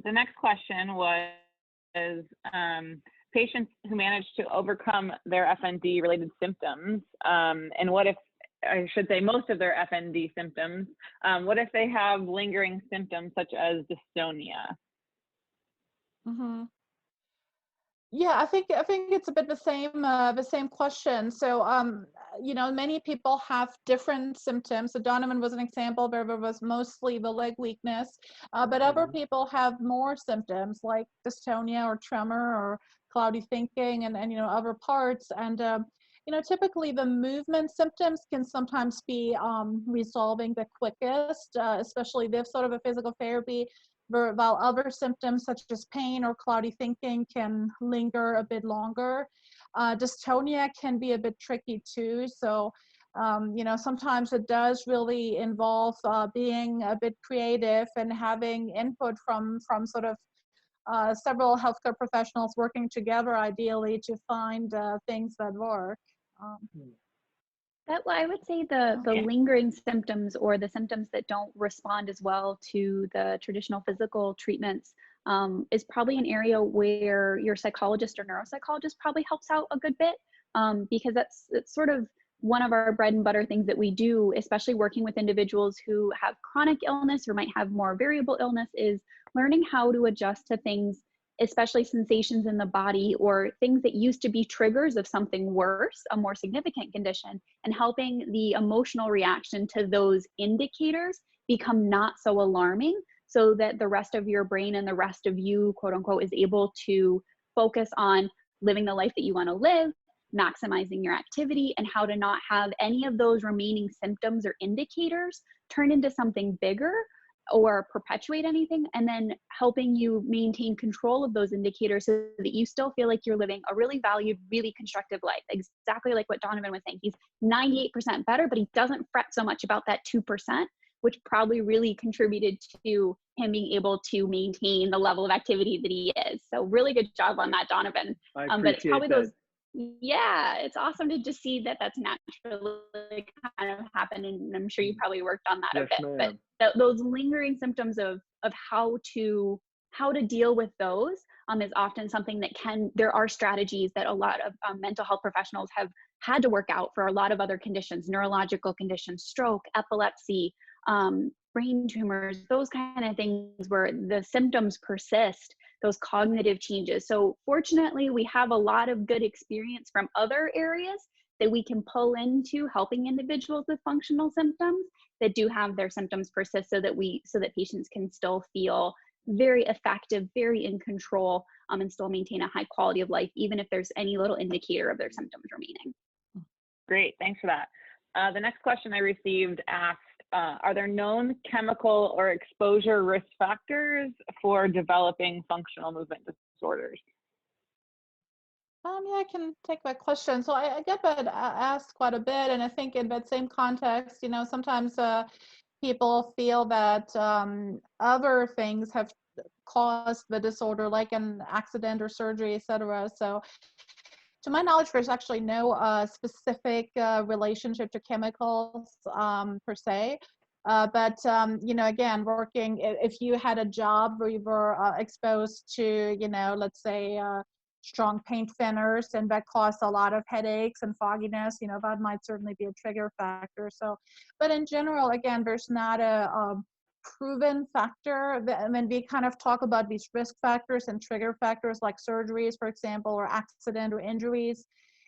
The next question was patients who managed to overcome their FND related symptoms, and what if, I should say most of their FND symptoms, what if they have lingering symptoms such as dystonia? Yeah, I think it's a bit the same question. So, many people have different symptoms. So Donovan was an example where there was mostly the leg weakness, but other Mhm. people have more symptoms like dystonia or tremor or cloudy thinking and other parts. And typically the movement symptoms can sometimes be resolving the quickest, especially if sort of a physical therapy, while other symptoms such as pain or cloudy thinking can linger a bit longer. Dystonia can be a bit tricky too. So, sometimes it does really involve being a bit creative and having input from sort of several healthcare professionals working together, ideally, to find things that work. Um, Mm. That I would say the Okay. lingering symptoms or the symptoms that don't respond as well to the traditional physical treatments is probably an area where your psychologist or neuropsychologist probably helps out a good bit, because it's sort of one of our bread and butter things that we do, especially working with individuals who have chronic illness or might have more variable illness, is learning how to adjust to things, especially sensations in the body or things that used to be triggers of something worse, a more significant condition, and helping the emotional reaction to those indicators become not so alarming, so that the rest of your brain and the rest of you, quote unquote, is able to focus on living the life that you want to live, maximizing your activity, and how to not have any of those remaining symptoms or indicators turn into something bigger or perpetuate anything, and then helping you maintain control of those indicators so that you still feel like you're living a really valued, really constructive life. Exactly like what Donovan was saying. He's 98% better, but he doesn't fret so much about that 2%, which probably really contributed to him being able to maintain the level of activity that he is. So really good job on that, Donovan. I But it's appreciate probably that. those, yeah, it's awesome to just see that that's naturally kind of happened. And I'm sure you Mm. probably worked on that a Yes, bit, but ma'am. those lingering symptoms of how to deal with those is often something that there are strategies that a lot of mental health professionals have had to work out for a lot of other conditions, neurological conditions, stroke, epilepsy, brain tumors, those kind of things where the symptoms persist, those cognitive changes. So fortunately, we have a lot of good experience from other areas that we can pull into helping individuals with functional symptoms that do have their symptoms persist, so that patients can still feel very effective, very in control, and still maintain a high quality of life, even if there's any little indicator of their symptoms remaining. Great, thanks for that. The next question I received asked, are there known chemical or exposure risk factors for developing functional movement disorders? Yeah, I can take that question. So I get that asked quite a bit, and I think in that same context, sometimes people feel that other things have caused the disorder, like an accident or surgery, etc. So, to my knowledge, there's actually no specific relationship to chemicals per se. But again, working, if you had a job where you were exposed to, let's say, strong paint thinners, and that caused a lot of headaches and fogginess, that might certainly be a trigger factor. So, but in general, again, there's not a proven factor. When we kind of talk about these risk factors and trigger factors like surgeries, for example, or accident or injuries,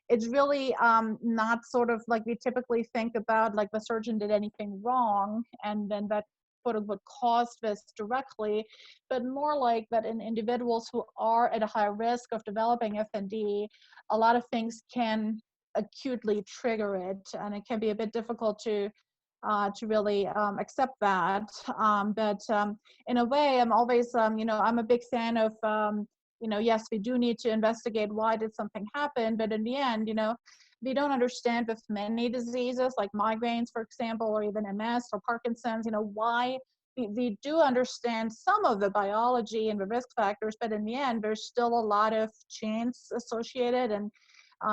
it's really not sort of like we typically think about, like the surgeon did anything wrong and then that sort of would cause this directly, but more like that in individuals who are at a high risk of developing FND, a lot of things can acutely trigger it, and it can be a bit difficult to really accept that. But in a way, I'm always, I'm a big fan of, yes, we do need to investigate why did something happen, but in the end, we don't understand with many diseases like migraines, for example, or even MS or Parkinson's, why we do understand some of the biology and the risk factors, but in the end, there's still a lot of chance associated, and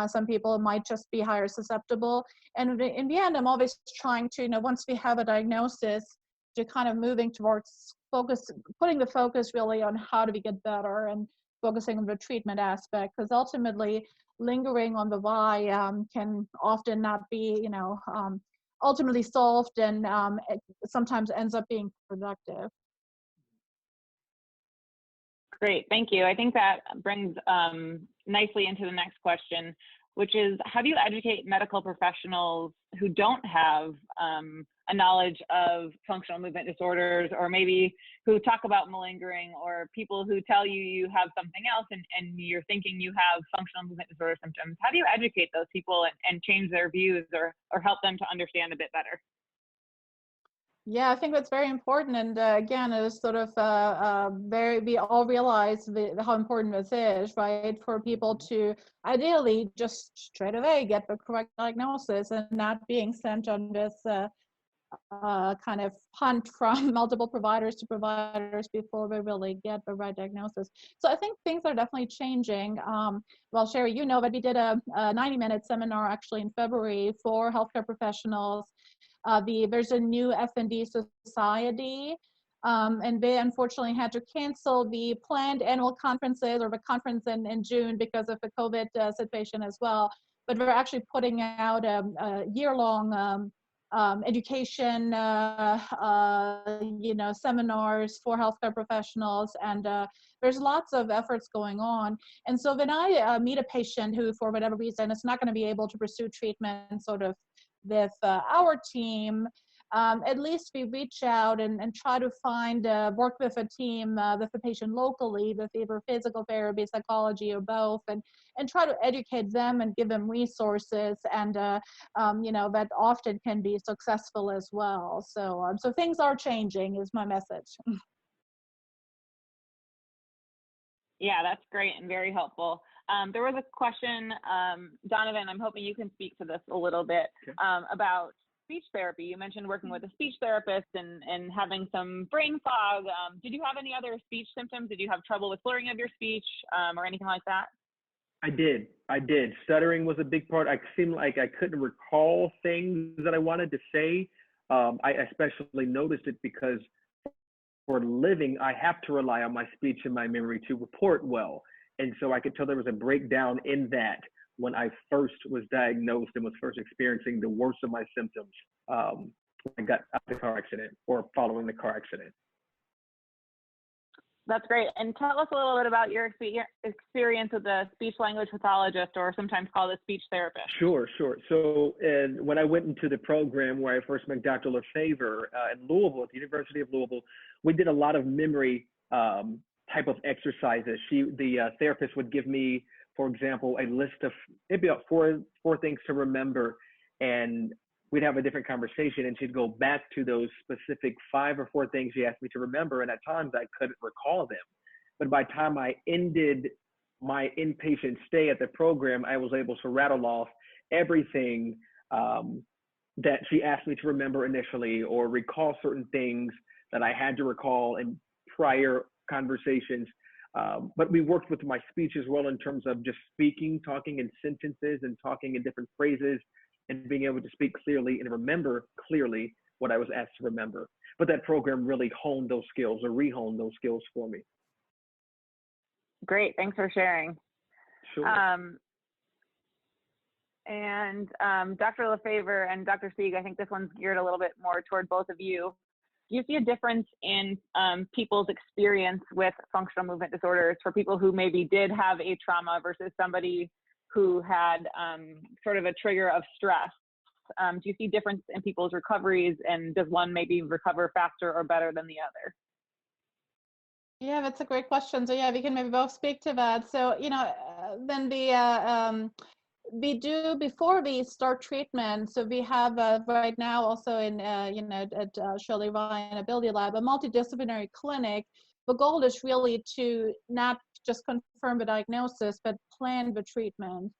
some people might just be higher susceptible. And in the end, I'm always trying to, once we have a diagnosis, to kind of moving towards putting the focus really on how do we get better and focusing on the treatment aspect, because ultimately lingering on the why can often not be, ultimately solved, and it sometimes ends up being productive. Great, thank you. I think that brings nicely into the next question, which is, how do you educate medical professionals who don't have a knowledge of functional movement disorders, or maybe who talk about malingering, or people who tell you you have something else and you're thinking you have functional movement disorder symptoms? How do you educate those people and change their views, or help them to understand a bit better? Yeah, I think that's very important. And again, it is sort of we all realize how important this is, right? For people to ideally just straight away get the correct diagnosis and not being sent on this kind of hunt from multiple providers to providers before we really get the right diagnosis. So I think things are definitely changing. Well, Sherry, you know that we did a 90-minute seminar actually in February for healthcare professionals. There's a new F&D society, and they unfortunately had to cancel the planned annual conferences or the conference in June because of the COVID situation as well. But we're actually putting out a year-long education, seminars for healthcare professionals, and there's lots of efforts going on. And so when I meet a patient who, for whatever reason, is not going to be able to pursue treatment sort of with our team, at least we reach out and try to find, work with a team, with the patient locally, with either physical therapy, psychology, or both, and try to educate them and give them resources, and that often can be successful as well. So, so things are changing is my message. Yeah, that's great and very helpful. There was a question, Donovan, I'm hoping you can speak to this a little bit, okay, about speech therapy. You mentioned working with a speech therapist and having some brain fog. Did you have any other speech symptoms? Did you have trouble with slurring of your speech, or anything like that? I did. Stuttering was a big part. I seemed like I couldn't recall things that I wanted to say. I especially noticed it because for a living, I have to rely on my speech and my memory to report well. And so I could tell there was a breakdown in that when I first was diagnosed and was first experiencing the worst of my symptoms when I got out of the car accident or following the car accident. That's great. And tell us a little bit about your experience with a speech language pathologist, or sometimes called a speech therapist. Sure. So when I went into the program where I first met Dr. LaFaver in Louisville, at the University of Louisville, we did a lot of memory type of exercises. The therapist would give me, for example, a list of maybe about four things to remember, and we'd have a different conversation, and she'd go back to those specific 5 or 4 things she asked me to remember, and at times I couldn't recall them. But by the time I ended my inpatient stay at the program, I was able to rattle off everything that she asked me to remember initially, or recall certain things that I had to recall in prior conversations. But we worked with my speech as well in terms of just talking in sentences and talking in different phrases, and being able to speak clearly and remember clearly what I was asked to remember. But that program really honed those skills, or re-honed those skills for me. Great, thanks for sharing. Sure. Dr. LaFaver and Dr. Sieg, I think this one's geared a little bit more toward both of you. Do you see a difference in people's experience with functional movement disorders for people who maybe did have a trauma versus somebody who had sort of a trigger of stress? Do you see difference in people's recoveries, and does one maybe recover faster or better than the other? Yeah, that's a great question. So yeah, we can maybe both speak to that. So, then we do, before we start treatment, so we have right now also in, at Shirley Ryan AbilityLab, a multidisciplinary clinic. The goal is really to not just confirm the diagnosis, but plan the treatment.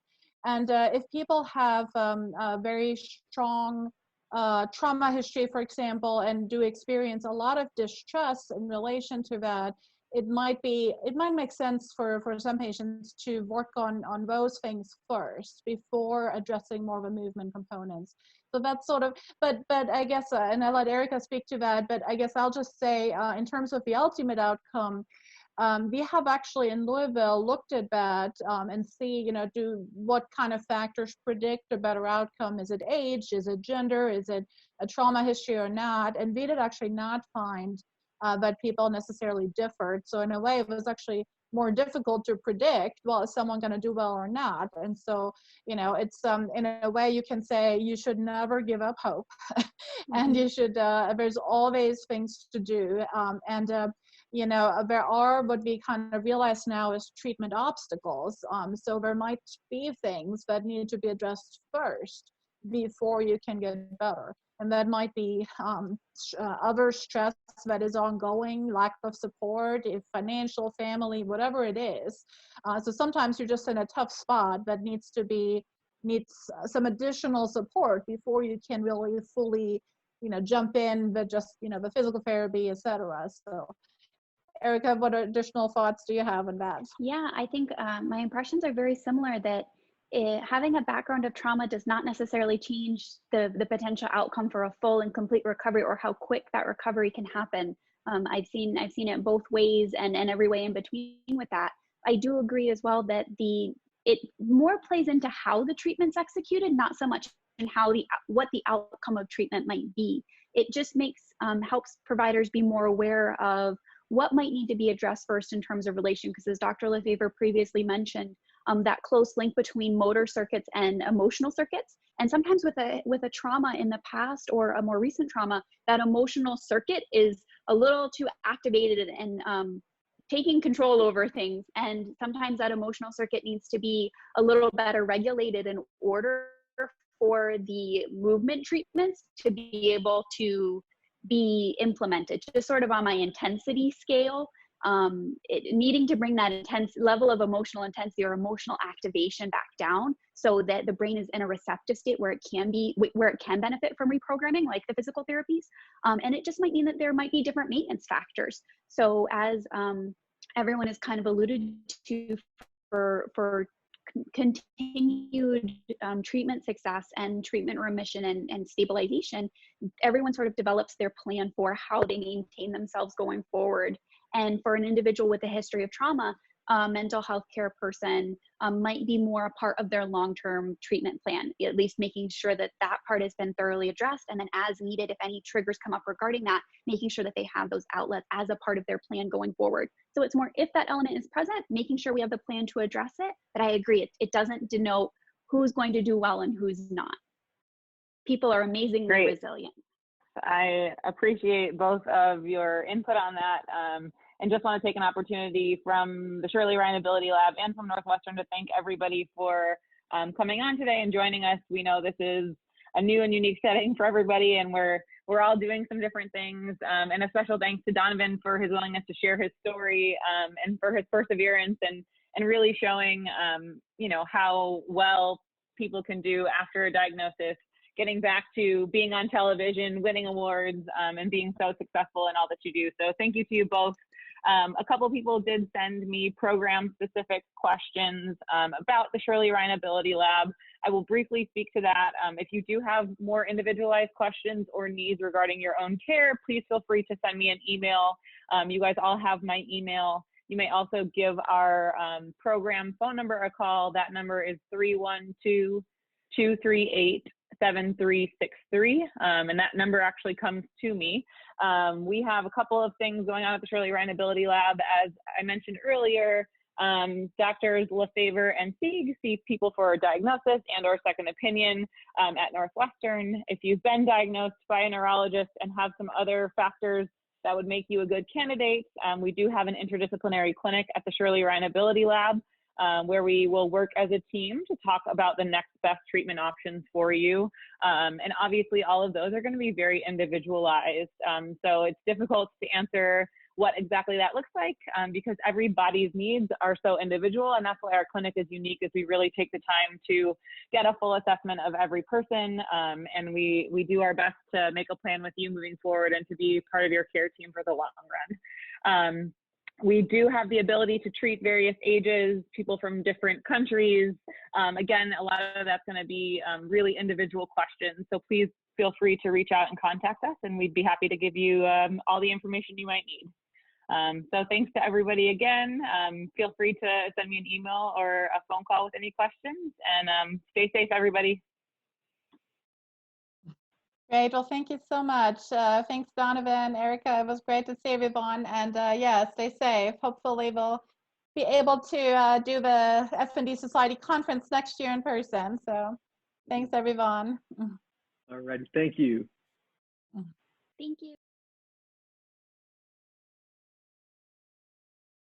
And if people have a very strong trauma history, for example, and do experience a lot of distress in relation to that, it might make sense for some patients to work on those things first before addressing more of the movement components. So that's sort of, but I guess, and I'll let Erica speak to that, but I guess I'll just say, in terms of the ultimate outcome, we have actually in Louisville looked at that and see, what kind of factors predict a better outcome. Is it age? Is it gender? Is it a trauma history or not? And we did actually not find that people necessarily differed. So in a way, it was actually more difficult to predict, well, is someone going to do well or not? And so, you know, it's in a way you can say you should never give up hope. And you should, there's always things to do. You know, there are what we kind of realize now is treatment obstacles. So there might be things that need to be addressed first before you can get better. And that might be other stress that is ongoing, lack of support, if financial, family, whatever it is. So sometimes you're just in a tough spot that needs some additional support before you can really fully, you know, jump in with just, you know, the physical therapy, etc. So Erica, what additional thoughts do you have on that? Yeah, I think my impressions are very similar, that having a background of trauma does not necessarily change the potential outcome for a full and complete recovery, or how quick that recovery can happen. I've seen it both ways, and every way in between with that. I do agree as well that it more plays into how the treatment's executed, not so much in what the outcome of treatment might be. It just helps providers be more aware of what might need to be addressed first in terms of relation, because as Dr. LaFaver previously mentioned, that close link between motor circuits and emotional circuits. And sometimes with a trauma in the past, or a more recent trauma, that emotional circuit is a little too activated and taking control over things. And sometimes that emotional circuit needs to be a little better regulated in order for the movement treatments to be able to be implemented, just sort of on my intensity scale. Needing to bring that intense level of emotional intensity or emotional activation back down, so that the brain is in a receptive state where it can benefit from reprogramming, like the physical therapies. And it just might mean that there might be different maintenance factors. So as everyone has kind of alluded to, for continued treatment success and treatment remission and stabilization, everyone sort of develops their plan for how they maintain themselves going forward. And for an individual with a history of trauma, a mental health care person might be more a part of their long-term treatment plan, at least making sure that that part has been thoroughly addressed. And then as needed, if any triggers come up regarding that, making sure that they have those outlets as a part of their plan going forward. So it's more, if that element is present, making sure we have the plan to address it. But I agree, it doesn't denote who's going to do well and who's not. People are amazingly resilient. I appreciate both of your input on that, and just want to take an opportunity from the Shirley Ryan AbilityLab and from Northwestern to thank everybody for coming on today and joining us. We know this is a new and unique setting for everybody, and we're all doing some different things. And a special thanks to Donovan for his willingness to share his story, and for his perseverance and really showing you know, how well people can do after a diagnosis, getting back to being on television, winning awards, and being so successful in all that you do. So thank you to you both. A couple people did send me program-specific questions about the Shirley Ryan AbilityLab. I will briefly speak to that. If you do have more individualized questions or needs regarding your own care, please feel free to send me an email. You guys all have my email. You may also give our program phone number a call. That number is 312-238-7363, and that number actually comes to me. We have a couple of things going on at the Shirley Ryan AbilityLab. As I mentioned earlier, Doctors LaFaver and Sieg see people for a diagnosis and or second opinion at Northwestern. If you've been diagnosed by a neurologist and have some other factors that would make you a good candidate, we do have an interdisciplinary clinic at the Shirley Ryan AbilityLab, where we will work as a team to talk about the next best treatment options for you. And obviously all of those are going to be very individualized. So it's difficult to answer what exactly that looks like, because everybody's needs are so individual, and that's why our clinic is unique, is we really take the time to get a full assessment of every person, and we do our best to make a plan with you moving forward and to be part of your care team for the long run. We do have the ability to treat various ages, people from different countries. Again, a lot of that's going to be really individual questions, so please feel free to reach out and contact us, and we'd be happy to give you all the information you might need. So thanks to everybody again. Feel free to send me an email or a phone call with any questions, and stay safe, everybody. Great. Well, thank you so much. Thanks, Donovan, Erica. It was great to see everyone. And yeah, stay safe. Hopefully, we'll be able to do the F&D Society conference next year in person. So thanks, everyone. All right. Thank you. Thank you.